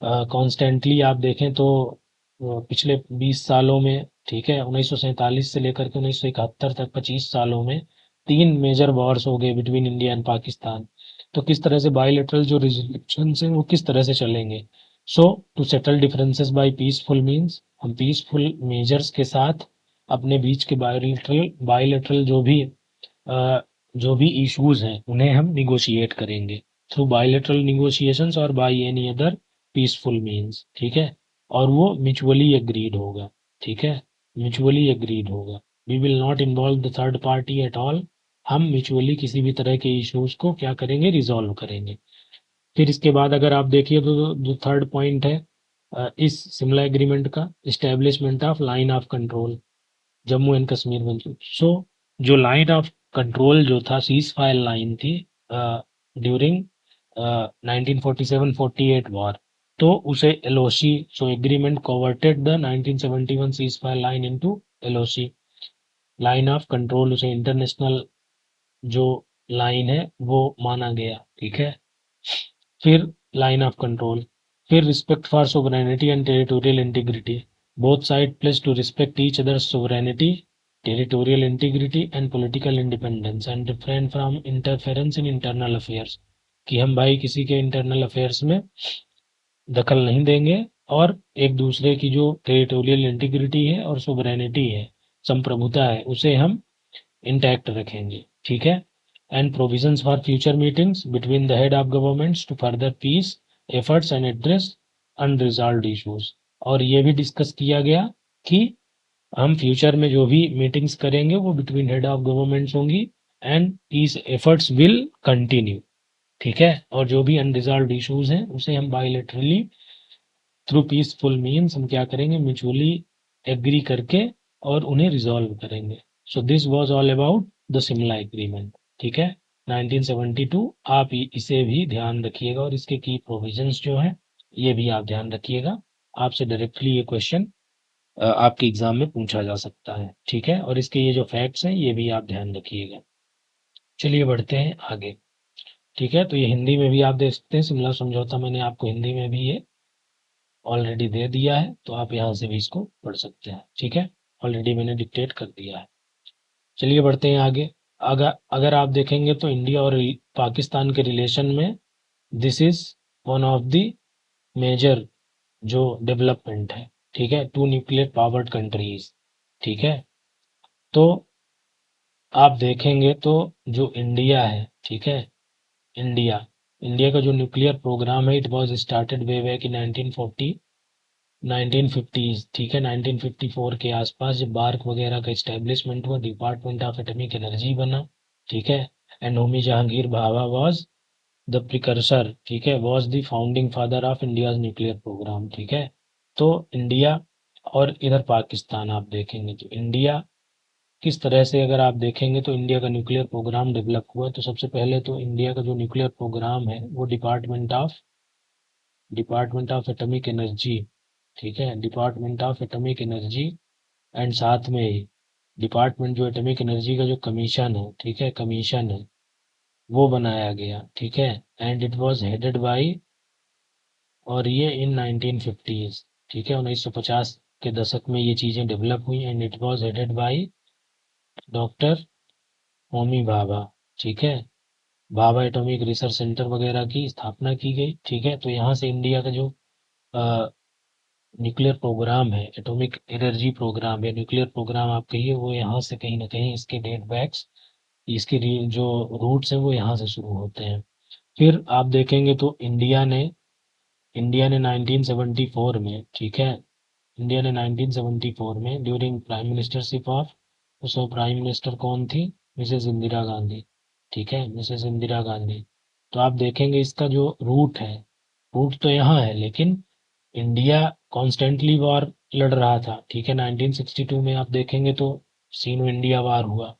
constantly आप देखें तो पिछले 20 सालों में, ठीक है, 1947 से लेकर के 1971 तक 25 सालों में 3 मेजर वॉर्स हो गए बिटवीन इंडिया एंड पाकिस्तान। तो किस तरह से बायलैटरल जो रिजोल्यूशन हैं वो किस तरह से चलेंगे। So to settle differences by peaceful means, हम पीसफुल मेजर्स के साथ अपने बीच के बायलैटरल जो भी इश्यूज हैं उन्हें हम निगोशिएट करेंगे थ्रू बायलैटरल निगोशिएशंस और by any other peaceful means. ठीक है, और वो म्यूचुअली एग्रीड होगा। ठीक है, म्यूचुअली एग्रीड होगा। We will not involve the third party at all. हम म्यूचुअली किसी भी तरह के इश्यूज को क्या करेंगे, रिजॉल्व करेंगे। फिर इसके बाद अगर आप देखिए तो जो थर्ड पॉइंट है इस शिमला एग्रीमेंट का, establishment of line of control Jammu and Kashmir में। सो जो लाइन ऑफ कंट्रोल जो था, सीज फायर लाइन थी ड्यूरिंग 1947-48 वॉर, तो उसे LOC, so agreement converted the 1971 cease fire line into LOC line of control, उसे इंटरनेशनल जो लाइन है वो माना गया। ठीक है। फिर लाइन ऑफ कंट्रोल, फिर respect for sovereignty and territorial integrity, both side place to respect each other's sovereignty, territorial integrity and political independence and refrain from interference in internal affairs, कि हम भाई किसी के इंटरनल अफेयर्स में दखल नहीं देंगे और एक दूसरे की जो टेरिटोरियल इंटीग्रिटी है और सोवरेनिटी है, संप्रभुता है, उसे हम इंटैक्ट रखेंगे। ठीक है। And provisions for future meetings between the head of governments to further peace efforts and address unresolved issues. और ये भी डिस्कस किया गया कि हम फ्यूचर में जो भी मीटिंग्स करेंगे वो बिटवीन हेड ऑफ गवर्नमेंट्स होंगी and peace efforts will continue. ठीक है, और जो भी अनरिजॉल्व्ड इश्यूज हैं उसे हम बायलैटरली थ्रू पीसफुल मीन्स हम क्या करेंगे, म्यूचुअली एग्री करके और उन्हें रिजॉल्व करेंगे। So this was all about the Shimla agreement. ठीक है, 1972। आप इसे भी ध्यान रखिएगा और इसके की प्रोविजंस जो है ये भी आप ध्यान रखिएगा। आपसे डायरेक्टली ये क्वेश्चन आपके एग्जाम में पूछा जा सकता है। ठीक है, और इसके ये जो फैक्ट्स हैं ये भी आप ध्यान रखिएगा। चलिए बढ़ते हैं आगे। ठीक है, तो ये हिंदी में भी आप देख सकते हैं, शिमला समझौता मैंने आपको हिंदी में भी ये ऑलरेडी दे दिया है, तो आप यहाँ से भी इसको पढ़ सकते हैं। ठीक है, ऑलरेडी मैंने डिक्टेट कर दिया है। चलिए बढ़ते हैं आगे। अगर अगर आप देखेंगे तो इंडिया और पाकिस्तान के रिलेशन में this is one of the major जो डेवलपमेंट है। ठीक है, टू न्यूक्लियर पावर्ड कंट्रीज। ठीक है, तो आप देखेंगे तो जो इंडिया है, ठीक है, इंडिया इंडिया का जो न्यूक्लियर प्रोग्राम है, it was started way back in 1950s। ठीक है, 1954 के आसपास जब बार्क वगैरह का इस्टेब्लिशमेंट हुआ, डिपार्टमेंट ऑफ एटॉमिक एनर्जी बना। ठीक है, and Homi Jehangir Bhabha was the precursor, ठीक है, was the founding father of India's nuclear programme. ठीक है, तो इंडिया और इधर पाकिस्तान आप देखेंगे तो इंडिया किस तरह से, अगर आप देखेंगे तो इंडिया का न्यूक्लियर प्रोग्राम डेवलप हुआ, तो सबसे पहले तो इंडिया का जो न्यूक्लियर प्रोग्राम है वो डिपार्टमेंट ऑफ एटॉमिक एनर्जी, ठीक है, department of atomic energy and साथ में ही डिपार्टमेंट जो एटॉमिक एनर्जी का जो कमीशन है, ठीक है, कमीशन है, वो बनाया गया। ठीक है, and it was headed by, और ये इन 1950s, ठीक है, 1950 के दशक में ये चीज़ें डेवलप हुई, and it was headed by doctor Homi Bhabha. ठीक है, भाभा एटॉमिक रिसर्च सेंटर वगैरह की स्थापना की गई। ठीक है, तो यहाँ से इंडिया का जो न्यूक्लियर प्रोग्राम है, एटॉमिक एनर्जी प्रोग्राम या न्यूक्लियर प्रोग्राम आप कहिए, वो यहाँ से कहीं ना कहीं इसके डेट बैक्स, इसके जो रूट्स हैं वो यहाँ से शुरू होते हैं। फिर आप देखेंगे तो इंडिया ने 1974 में, ठीक है, इंडिया ने 1974 में ड्यूरिंग प्राइम मिनिस्टरशिप ऑफ, उसमें प्राइम मिनिस्टर कौन थी? मिसेस इंदिरा गांधी। ठीक है, मिसेस इंदिरा गांधी। तो आप देखेंगे इसका जो रूट है, रूट तो यहाँ है, लेकिन इंडिया कॉन्स्टेंटली वॉर लड़ रहा था। ठीक है, 1962 में आप देखेंगे तो सीनो इंडिया वार हुआ।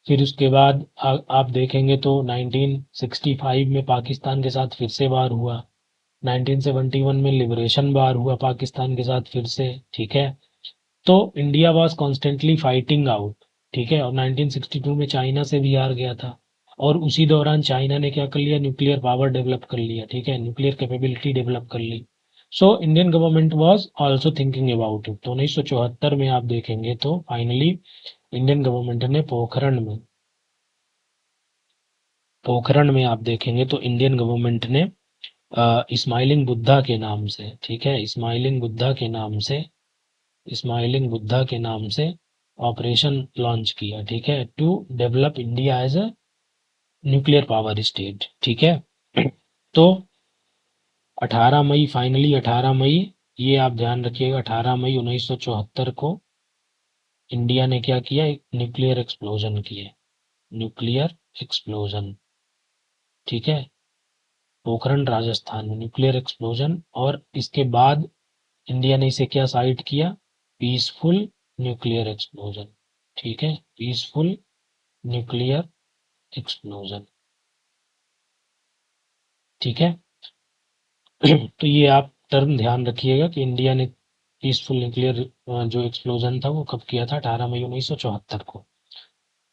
फिर उसके बाद आप देखेंगे तो 1965 में पाकिस्तान के साथ फिर से वार हुआ। 1971 में लिबरेशन वार हुआ पाकिस्तान के साथ फिर से। ठीक है, तो India was constantly fighting out. ठीक है, और 1962 में चाइना से भी हार गया था, और उसी दौरान चाइना ने क्या कर लिया? न्यूक्लियर पावर डेवलप कर लिया। ठीक है, न्यूक्लियर कैपेबिलिटी डेवलप कर ली। So Indian government was also thinking about it. तो 1974 में आप देखेंगे तो फाइनली इंडियन गवर्नमेंट ने पोखरण में आप देखेंगे तो इंडियन गवर्नमेंट ने स्माइलिंग बुद्धा के नाम से, ठीक है, स्माइलिंग बुद्धा के नाम से ऑपरेशन लॉन्च किया। ठीक है, to develop India as a nuclear power state. ठीक है, तो 18 मई, फाइनली 18 मई, ये आप ध्यान रखिएगा, 18 मई 1974 को इंडिया ने क्या किया? एक न्यूक्लियर एक्सप्लोजन किए, न्यूक्लियर एक्सप्लोजन। ठीक है, पोखरण राजस्थान में न्यूक्लियर एक्सप्लोजन, और इसके बाद इंडिया ने इसे क्या साइट किया? Peaceful nuclear explosion. ठीक है, पीसफुल न्यूक्लियर एक्सप्लोजन। ठीक है, तो ये आप टर्म ध्यान रखिएगा कि इंडिया ने पीसफुल न्यूक्लियर जो एक्सप्लोजन था वो कब किया था? 18 मई 1974 को।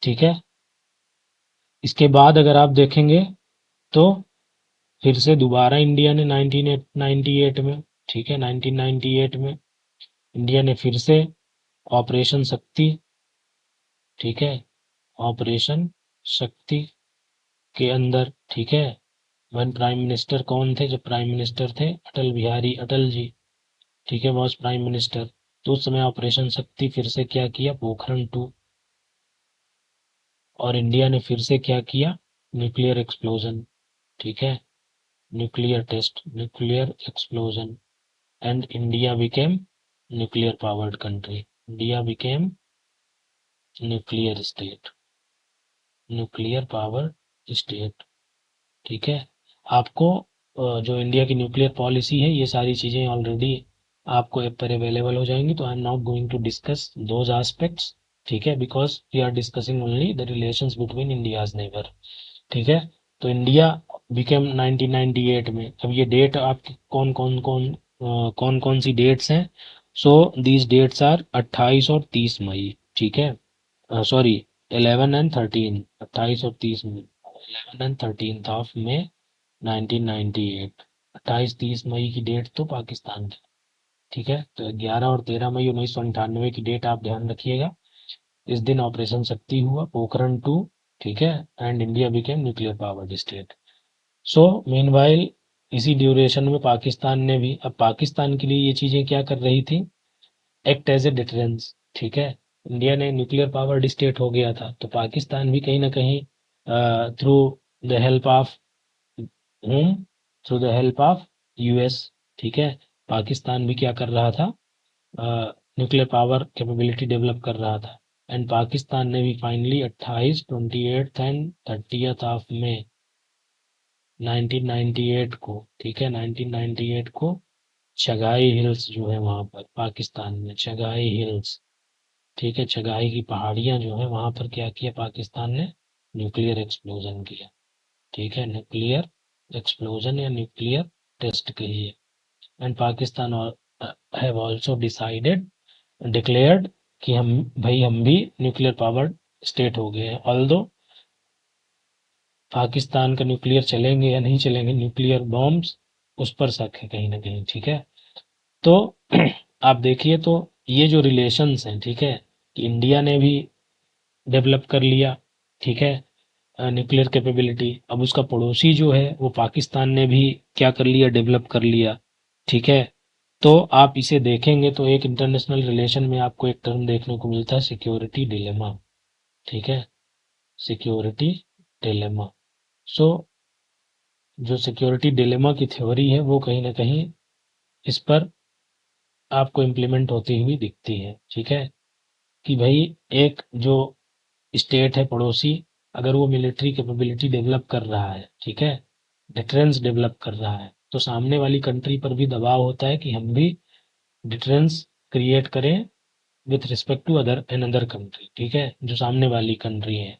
ठीक है, इसके बाद अगर आप देखेंगे तो फिर से दोबारा इंडिया ने 1998 में, ठीक है, 1998 में इंडिया ने फिर से ऑपरेशन शक्ति, ठीक है, ऑपरेशन शक्ति के अंदर, ठीक है, वन प्राइम मिनिस्टर कौन थे? जब प्राइम मिनिस्टर थे अटल बिहारी अटल जी। ठीक है, वॉज प्राइम मिनिस्टर। तो उस समय ऑपरेशन शक्ति फिर से क्या किया? पोखरण 2। और इंडिया ने फिर से क्या किया? Nuclear explosion. ठीक है, nuclear test, nuclear explosion, and India became nuclear powered country. India became nuclear state, nuclear power state. ठीक है, आपको जो इंडिया की न्यूक्लियर पॉलिसी है, ये सारी चीज़ें ऑलरेडी आपको ऐप पर अवेलेबल हो जाएंगी, तो I am not going to discuss those aspects. ठीक है, because we are discussing only the relations between India's neighbour. ठीक है, तो इंडिया बिकेम 1998 में। अब ये डेट आपकी कौन कौन सी डेट्स हैं? सो दीज डेट्स आर 28 और 30 मई। ठीक है, सॉरी, 11 एंड 13, 28 और 30 में, 11 एंड 13 ऑफ मे 1998। 28-30 मई की डेट तो पाकिस्तान की। ठीक है, तो 11 और 13 मई 1998 की डेट आप ध्यान रखिएगा। इस दिन ऑपरेशन शक्ति हुआ, पोखरण 2। ठीक है, and India became nuclear powered state. So meanwhile इसी ड्यूरेशन में पाकिस्तान ने भी, अब पाकिस्तान के लिए ये चीजें क्या कर रही थी? Act as a deterrence. ठीक है, इंडिया ने न्यूक्लियर पावर्ड स्टेट हो गया था, तो पाकिस्तान भी कहीं ना कहीं through the help of home, through the help of US, ठीक है, पाकिस्तान भी क्या कर रहा था? न्यूक्लियर पावर कैपेबिलिटी डेवलप कर रहा था। एंड पाकिस्तान ने भी फाइनली 28, 28 एंड 30 ऑफ मई 1998 को, ठीक है, 1998 को चगाई हिल्स जो है वहां पर पाकिस्तान में, चगाई हिल्स, ठीक है, चगाई की पहाड़ियां जो है वहां पर क्या किया पाकिस्तान ने? न्यूक्लियर एक्सप्लोजन किया। ठीक है, न्यूक्लियर एक्सप्लोजन या न्यूक्लियर टेस्ट के लिए। And Pakistan have also decided, declared कि हम, भाई हम भी न्यूक्लियर पावर्ड स्टेट हो गए हैं। ऑल्दो पाकिस्तान का न्यूक्लियर चलेंगे या नहीं चलेंगे, न्यूक्लियर बॉम्ब्स, उस पर शक है कहीं ना कहीं। ठीक है, तो आप देखिए तो ये जो रिलेशंस हैं, ठीक है, कि इंडिया ने भी डेवलप कर लिया, ठीक है, न्यूक्लियर कैपेबिलिटी। अब उसका पड़ोसी जो है वो पाकिस्तान ने भी क्या कर लिया? डेवलप कर लिया। ठीक है, तो आप इसे देखेंगे तो एक इंटरनेशनल रिलेशन में आपको एक टर्म देखने को मिलता है, सिक्योरिटी डिलेमा। ठीक है, सिक्योरिटी डिलेमा। सो जो सिक्योरिटी डिलेमा की थ्योरी है वो कहीं ना कहीं इस पर आपको इम्प्लीमेंट होती हुई दिखती है। ठीक है, कि भाई एक जो स्टेट है पड़ोसी, अगर वो मिलिट्री कैपेबिलिटी डेवलप कर रहा है, ठीक है, डिटरेंस डेवलप कर रहा है, तो सामने वाली कंट्री पर भी दबाव होता है कि हम भी डिटरेंस क्रिएट करें with respect to other another country. ठीक है, जो सामने वाली कंट्री है।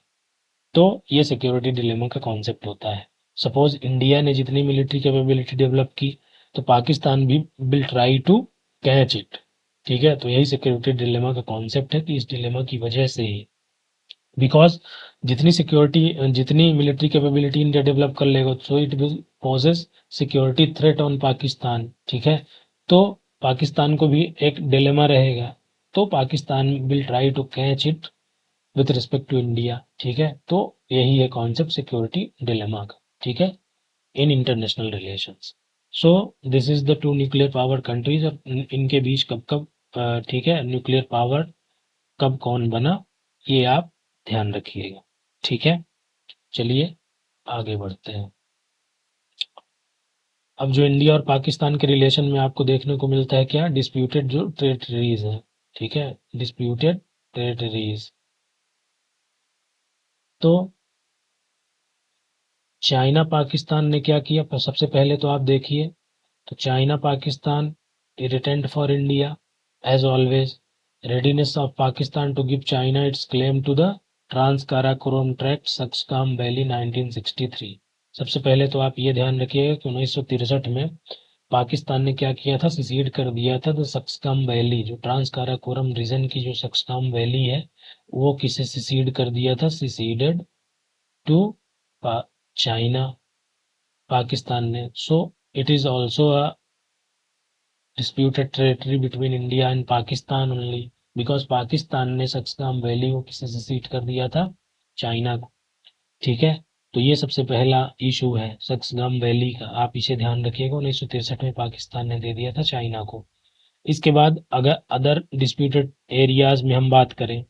तो ये सिक्योरिटी डिलेमा का कॉन्सेप्ट होता है। सपोज इंडिया ने जितनी मिलिट्री कैपेबिलिटी डेवलप की, तो पाकिस्तान भी will try to catch it. ठीक है, तो यही सिक्योरिटी डिलेमा का कॉन्सेप्ट है कि इस डिलेमा की वजह से ही, बिकॉज जितनी मिलिट्री कैपेबिलिटी इंडिया डेवलप कर लेगा, so it will poses security threat on Pakistan. ठीक है, तो पाकिस्तान को भी एक डिलेमा रहेगा, तो Pakistan will try to catch it with respect to India. ठीक है, तो यही है कॉन्सेप्ट सिक्योरिटी डिलेमा का। ठीक है, in international relations. So this is the two nuclear power countries, और इनके बीच कब कब ठीक है, न्यूक्लियर पावर कब कौन बना, ये आप ध्यान रखिएगा। ठीक है, चलिए आगे बढ़ते हैं। अब जो इंडिया और पाकिस्तान के रिलेशन में आपको देखने को मिलता है क्या, डिस्प्यूटेड जो टेरिटरीज है। ठीक है, डिस्प्यूटेड टेरिटरीज। तो चाइना पाकिस्तान ने क्या किया, सबसे पहले तो आप देखिए, तो China Pakistan irritant for India as always, readiness of Pakistan to give China its claim to the Trans-Karakoram Tract, Saxkam Valley 1963। सबसे पहले तो आप ये ध्यान रखिएगा कि 1963 में पाकिस्तान ने क्या किया था, सिसीड कर दिया था द सक्सकाम वैली, जो ट्रांस काराकोरम रीजन की जो सक्सकाम वैली है, वो किसे सिसीड कर दिया था, सिसीडेड टू चाइना, पाकिस्तान ने। So it is also a disputed territory between India and Pakistan only, because Pakistan ने सक्सकाम वैली को किसे secede कर दिया था, चाइना को। ठीक है, तो ये सबसे पहला इशू है सक्सकाम वैली का, आप इसे ध्यान रखिएगा। 1963 में पाकिस्तान ने दे दिया था चाइना को। इसके बाद अगर अदर डिस्प्यूटेड एरियाज में हम बात करें,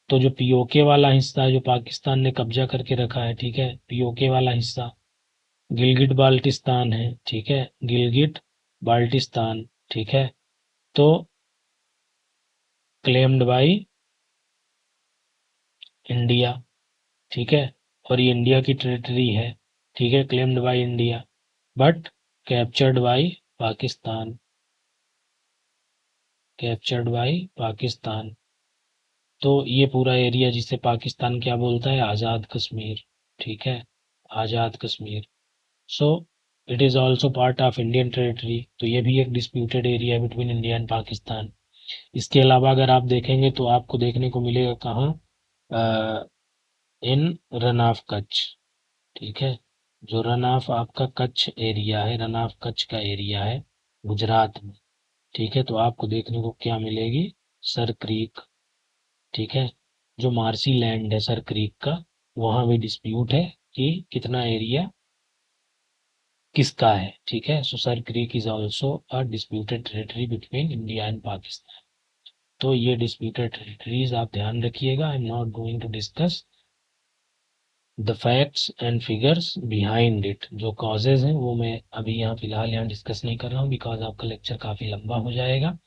तो जो पीओके वाला हिस्सा है जो पाकिस्तान ने कब्जा करके रखा है, ठीक है, पीओके वाला हिस्सा गिलगिट बाल्टिस्तान है। ठीक है, गिलगिट बाल्टिस्तान। ठीक है, तो क्लेम्ड बाई इंडिया। ठीक है, और ये इंडिया की टेरिटरी है। ठीक है, claimed by India but captured by Pakistan, captured by Pakistan. तो ये पूरा एरिया जिसे पाकिस्तान क्या बोलता है, आज़ाद कश्मीर। ठीक है, Azad Kashmir. So it is also part of Indian territory, तो ये भी एक disputed area between India and Pakistan. इसके अलावा अगर आप देखेंगे तो आपको देखने को मिलेगा कहाँ, इन रन ऑफ कच्छ। ठीक है, जो रन ऑफ आपका कच्छ एरिया है, रन ऑफ कच्छ का एरिया है गुजरात में। ठीक है, तो आपको देखने को क्या मिलेगी, सर क्रीक। ठीक है, जो मार्सी लैंड है सर क्रीक का, वहां भी डिस्प्यूट है कि कितना एरिया किसका है। ठीक है, so Sir Creek is also a disputed territory between India and Pakistan. तो ये डिस्प्यूटेड टेरिटरीज आप ध्यान रखिएगा। I am not going to discuss the facts and figures behind it, जो कॉजेज हैं वो मैं अभी यहाँ फिलहाल यहाँ डिस्कस नहीं कर रहा हूँ, बिकॉज आपका लेक्चर काफ़ी लंबा हो जाएगा।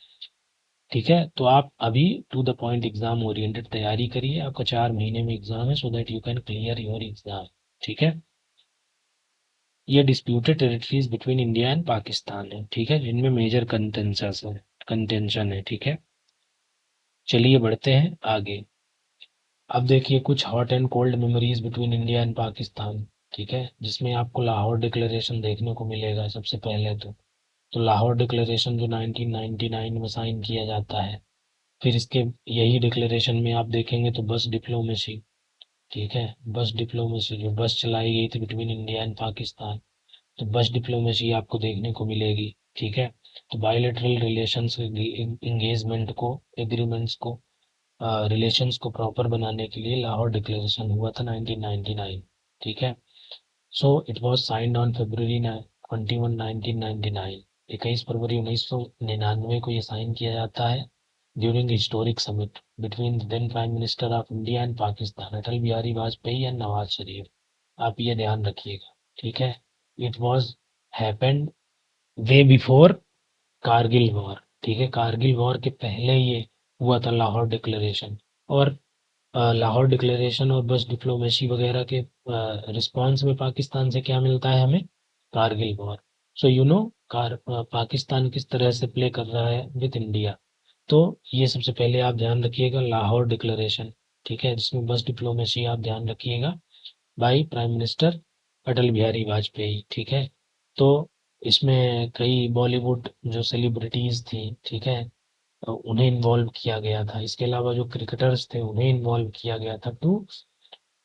ठीक है, तो आप अभी to the point exam oriented तैयारी करिए। आपका 4 महीने में एग्जाम है, so that you can clear your exam. ठीक है, ये disputed territories between India and Pakistan है। ठीक है, जिनमें मेजर कंटेंशन है। ठीक है, चलिए बढ़ते हैं आगे। अब देखिए कुछ hot and cold memories between India and Pakistan. ठीक है, जिसमें आपको लाहौर डिक्लेरेशन देखने को मिलेगा सबसे पहले तो लाहौर डिक्लेरेशन जो 1999 में साइन किया जाता है। फिर इसके यही डिक्लेरेशन में आप देखेंगे तो बस डिप्लोमेसी। ठीक है, बस डिप्लोमेसी जो बस चलाई गई थी बिटवीन इंडिया एंड पाकिस्तान, तो बस डिप्लोमेसी आपको देखने को मिलेगी। ठीक है, तो बायलैटरल रिलेशंस एंगेजमेंट को, एग्रीमेंट्स को, रिलेशंस को प्रॉपर बनाने के लिए लाहौर डिक्लेरेशन हुआ था 1999। ठीक है, so it was signed on February 21 1999। 21 फरवरी 1999 को ये साइन किया जाता है during historic summit between the then prime minister of India and Pakistan, Atal Bihari Vajpayee and Nawaz Sharif. आप ये ध्यान रखिएगा। ठीक है, it was happened way before Kargil war. ठीक है, कारगिल वॉर के पहले ये हुआ था लाहौर डिक्लेरेशन। और लाहौर डिक्लेरेशन और बस डिप्लोमेसी वगैरह के रिस्पॉन्स में पाकिस्तान से क्या मिलता है हमें? कारगिल वॉर। सो पाकिस्तान किस तरह से प्ले कर रहा है विद इंडिया। तो ये सबसे पहले आप ध्यान रखिएगा, लाहौर डिक्लेरेशन, ठीक है, जिसमें बस डिप्लोमेसी आप ध्यान रखिएगा, बाई प्राइम मिनिस्टर अटल बिहारी वाजपेयी, ठीक है। तो इसमें कई बॉलीवुड जो सेलिब्रिटीज थी, ठीक है, उन्हें इन्वॉल्व किया गया था। इसके अलावा जो क्रिकेटर्स थे उन्हें इन्वॉल्व किया गया था to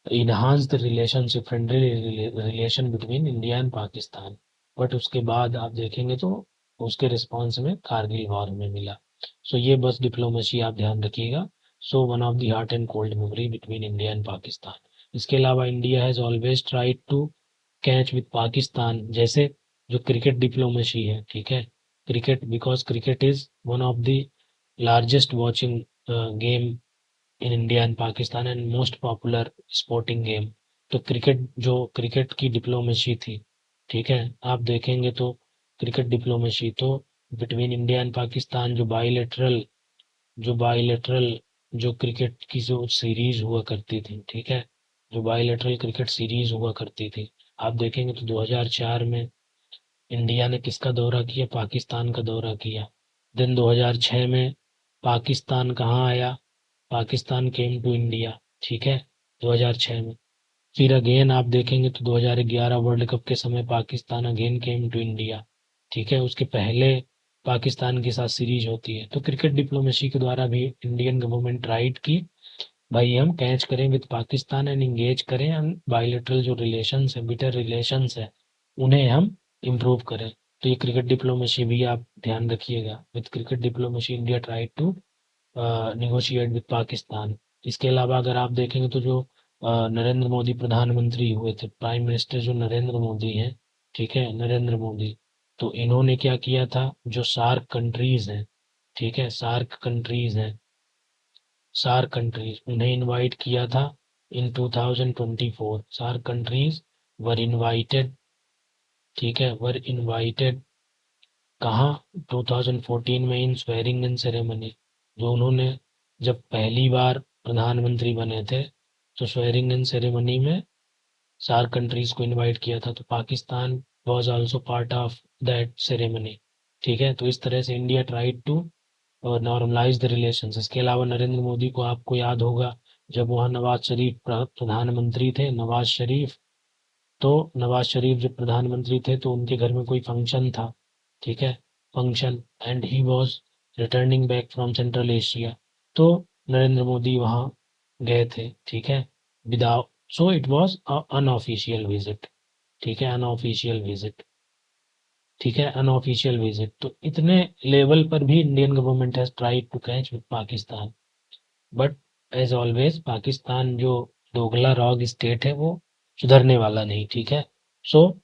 enhance the relationship, friendly relation between India and Pakistan. But उसके बाद आप देखेंगे तो उसके रिस्पॉन्स में कारगिल वॉर में मिला। सो ये बस डिप्लोमेसी आप ध्यान रखिएगा। So one of the hot and cold memory between India and Pakistan. इसके अलावा India has always tried to catch with Pakistan, जैसे जो क्रिकेट डिप्लोमेसी है, ठीक है, cricket, because cricket is one of the largest watching game in India and Pakistan and most popular sporting game. तो cricket की diplomacy थी, ठीक है, आप देखेंगे तो क्रिकेट डिप्लोमेसी तो बिटवीन इंडिया एंड पाकिस्तान, जो बाइलेटरल जो क्रिकेट की जो सीरीज हुआ करती थी, ठीक है, जो बाइलेटरल क्रिकेट सीरीज हुआ करती थी, आप देखेंगे तो 2004 में इंडिया ने किसका दौरा किया? पाकिस्तान का दौरा किया। देन 2006 में पाकिस्तान कहाँ आया? पाकिस्तान केम टू इंडिया, ठीक है, 2006 में। फिर अगेन आप देखेंगे तो 2011 वर्ल्ड कप के समय Pakistan again came to India, ठीक है, उसके पहले पाकिस्तान के साथ सीरीज होती है। तो क्रिकेट डिप्लोमेसी के द्वारा भी इंडियन गवर्नमेंट राइट की भाई हम कैच करें विद पाकिस्तान एंड इंगेज करें एंड बायलैटरल जो रिलेशंस है, बिटर रिलेशंस है, उन्हें हम इम्प्रूव करें। तो ये क्रिकेट डिप्लोमेसी भी आप ध्यान रखिएगा। With cricket diplomacy India try to negotiate with Pakistan. इसके अलावा अगर आप देखेंगे तो जो नरेंद्र मोदी प्रधानमंत्री हुए थे, प्राइम मिनिस्टर जो नरेंद्र मोदी हैं, ठीक है, नरेंद्र मोदी, तो इन्होंने क्या किया था? जो सार्क कंट्रीज हैं, ठीक है, सार्क कंट्रीज उन्हें इनवाइट किया था इन 2024। सार्क कंट्रीज वर इनवाइटेड, ठीक है, वर इनवाइटेड कहाँ? 2014 में इन स्वेरिंग इन सेरेमनी, जो उन्होंने जब पहली बार प्रधानमंत्री बने थे तो स्वेरिंग इन सेरेमनी में सार्क कंट्रीज को इनवाइट किया था। तो Pakistan was also part of that ceremony, ठीक है। तो इस तरह से इंडिया ट्राइड टू और नॉर्मलाइज द रिलेशंस। इसके अलावा नरेंद्र मोदी को आपको याद होगा, जब वहाँ नवाज शरीफ प्रधानमंत्री थे, नवाज शरीफ जब प्रधानमंत्री थे तो उनके घर में कोई फंक्शन था, ठीक है, function, and he was returning back from central Asia. तो नरेंद्र मोदी वहाँ गए थे, ठीक है, without, so it was unofficial visit, ठीक है, अनऑफिशियल विजिट, ठीक है, अनऑफिशियल विजिट। तो इतने लेवल पर भी Indian government has tried to catch with Pakistan. But as always Pakistan जो दोगला रॉग स्टेट है वो सुधरने वाला नहीं, ठीक है। So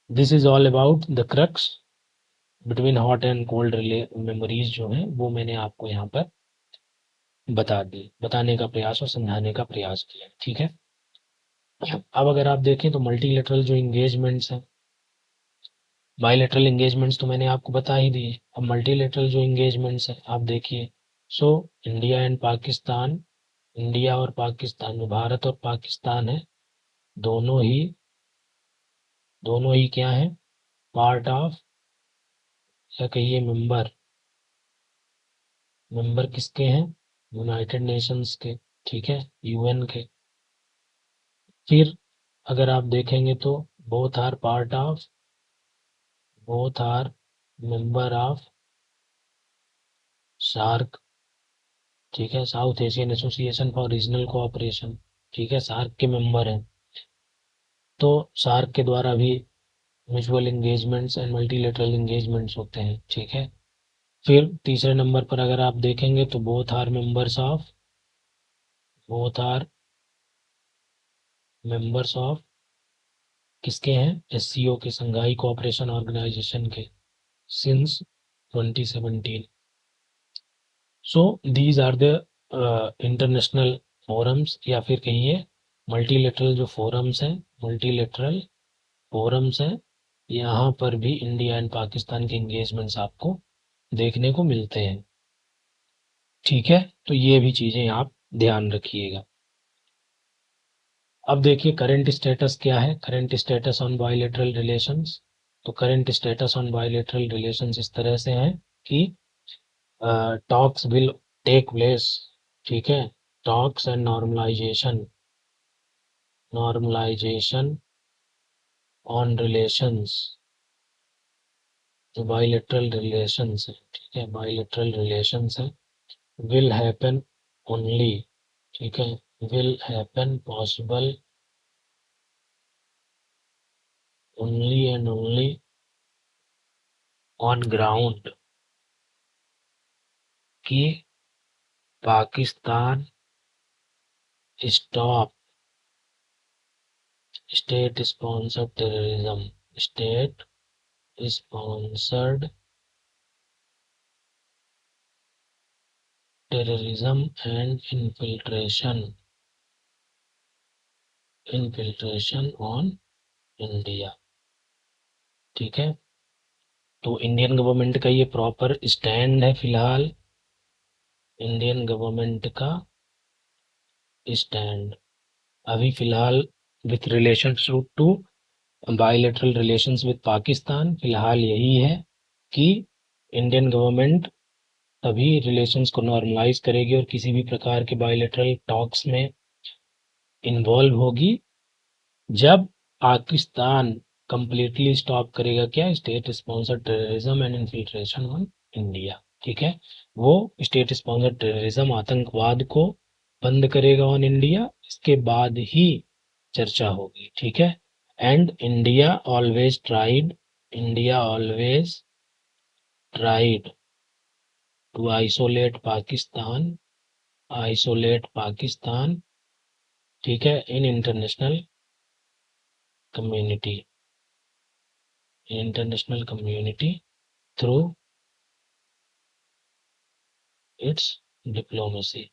this is all about the crux between hot and cold memories जो हैं वो मैंने आपको यहाँ पर बताने का प्रयास और समझाने का प्रयास किया, ठीक है। अब अगर आप देखें तो मल्टीलेटरल जो इंगेजमेंट्स हैं, बायलैटरल एंगेजमेंट्स तो मैंने आपको बता ही दिए। अब मल्टीलेटरल जो एंगेजमेंट्स हैं आप देखिए। So India and Pakistan, India और पाकिस्तान, जो भारत और पाकिस्तान है, दोनों ही क्या है? पार्ट ऑफ, या कहिए मेंबर किसके हैं? यूनाइटेड नेशंस के, ठीक है, यूएन के। फिर अगर आप देखेंगे तो both are part of, both are member of SAARC, ठीक है, South Asian Association for Regional Cooperation, ठीक है, सार्क के मेंबर हैं। तो सार्क के द्वारा भी mutual engagements and multilateral engagements होते हैं, ठीक है। फिर तीसरे नंबर पर अगर आप देखेंगे तो बोथ आर मेंबर्स ऑफ किसके हैं? एससीओ के, संघाई कोऑपरेशन ऑर्गेनाइजेशन के, since 2017। So these are the international forums, या फिर कहिए मल्टीलेटरल जो फोरम्स हैं, मल्टीलेटरल फोरम्स हैं, यहाँ पर भी इंडिया एंड पाकिस्तान के एंगेजमेंट्स आपको देखने को मिलते हैं। ठीक है, तो ये भी चीजें आप ध्यान रखिएगा। अब देखिए करंट स्टेटस क्या है, current status on bilateral relations. तो current status on bilateral relations इस तरह से हैं कि talks will take place, ठीक है, talks and normalization on relations, जो bilateral relations है, ठीक है, bilateral relations है, will happen only, ठीक है, will happen possible only and only on ground कि Pakistan stop state sponsored terrorism, state sponsored terrorism and infiltration on India. ठीक है, तो इंडियन गवर्नमेंट का ये प्रॉपर स्टैंड है फिलहाल, इंडियन गवर्नमेंट का स्टैंड अभी फिलहाल with relation to bilateral relations with Pakistan फिलहाल यही है कि इंडियन गवर्नमेंट तभी रिलेशंस को नॉर्मलाइज करेगी और किसी भी प्रकार के बायलैटरल टॉक्स में इन्वॉल्व होगी जब पाकिस्तान कंप्लीटली स्टॉप करेगा क्या, state sponsored terrorism and infiltration on India. ठीक है, वो स्टेट स्पॉन्सर्ड टेररिज्म आतंकवाद को बंद करेगा ऑन इंडिया, इसके बाद ही चर्चा होगी। ठीक है, and India always tried to isolate Pakistan, ठीक है, in community international community through its diplomacy.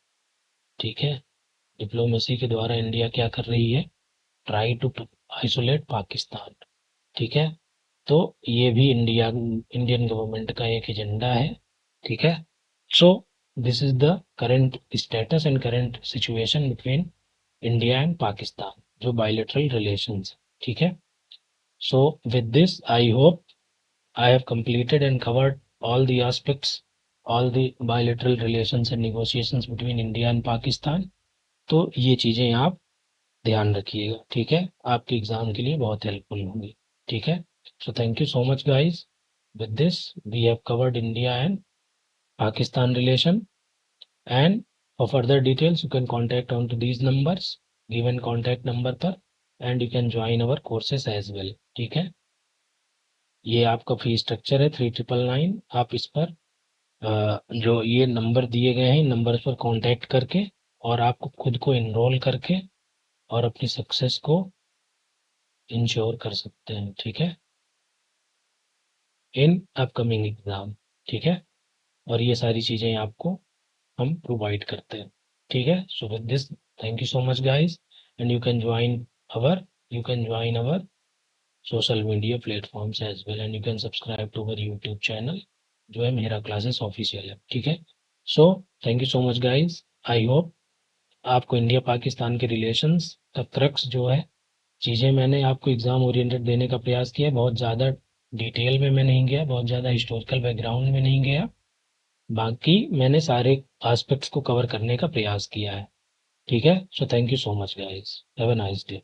ठीक है, डिप्लोमेसी के द्वारा इंडिया क्या कर रही है, ट्राई टू आइसोलेट पाकिस्तान। ठीक है, तो ये भी इंडियन गवर्नमेंट का एक एजेंडा है। ठीक है, so this is the current status and current situation between India and Pakistan, जो बायलैटरल रिलेशंस। ठीक है, so with this I hope I have completed and covered all the aspects, all the bilateral relations and negotiations between India and Pakistan. तो ये चीज़ें आप ध्यान रखिएगा। ठीक है, आपके एग्जाम के लिए बहुत हेल्पफुल होंगी। ठीक है, so thank you so much guys. With this we have covered India and Pakistan relation, and for further details you can contact on to these numbers, given contact number पर, and you can join our courses as well. ठीक है, ये आपका fee structure है 3999। आप इस पर जो ये नंबर दिए गए हैं इन नंबर पर कांटेक्ट करके और आपको खुद को इनरोल करके और अपनी सक्सेस को इंश्योर कर सकते हैं। ठीक है, इन अपकमिंग एग्जाम। ठीक है, और ये सारी चीज़ें आपको हम प्रोवाइड करते हैं। ठीक है, so with this thank you so much guys, and our you can join our social media platforms as well, and you can subscribe to our YouTube channel जो है मेरा क्लासेस ऑफिशियल है। ठीक है, so thank you so much गाइस। I hope आपको India Pakistan के relations का क्रक्स जो है, चीज़ें मैंने आपको एग्ज़ाम ओरिएंटेड देने का प्रयास किया, बहुत ज़्यादा डिटेल में मैं नहीं गया, बहुत ज़्यादा हिस्टोरिकल बैकग्राउंड में नहीं गया, बाकी मैंने सारे एस्पेक्ट्स को कवर करने का प्रयास किया है। ठीक है, so thank you so much guys, have a nice day.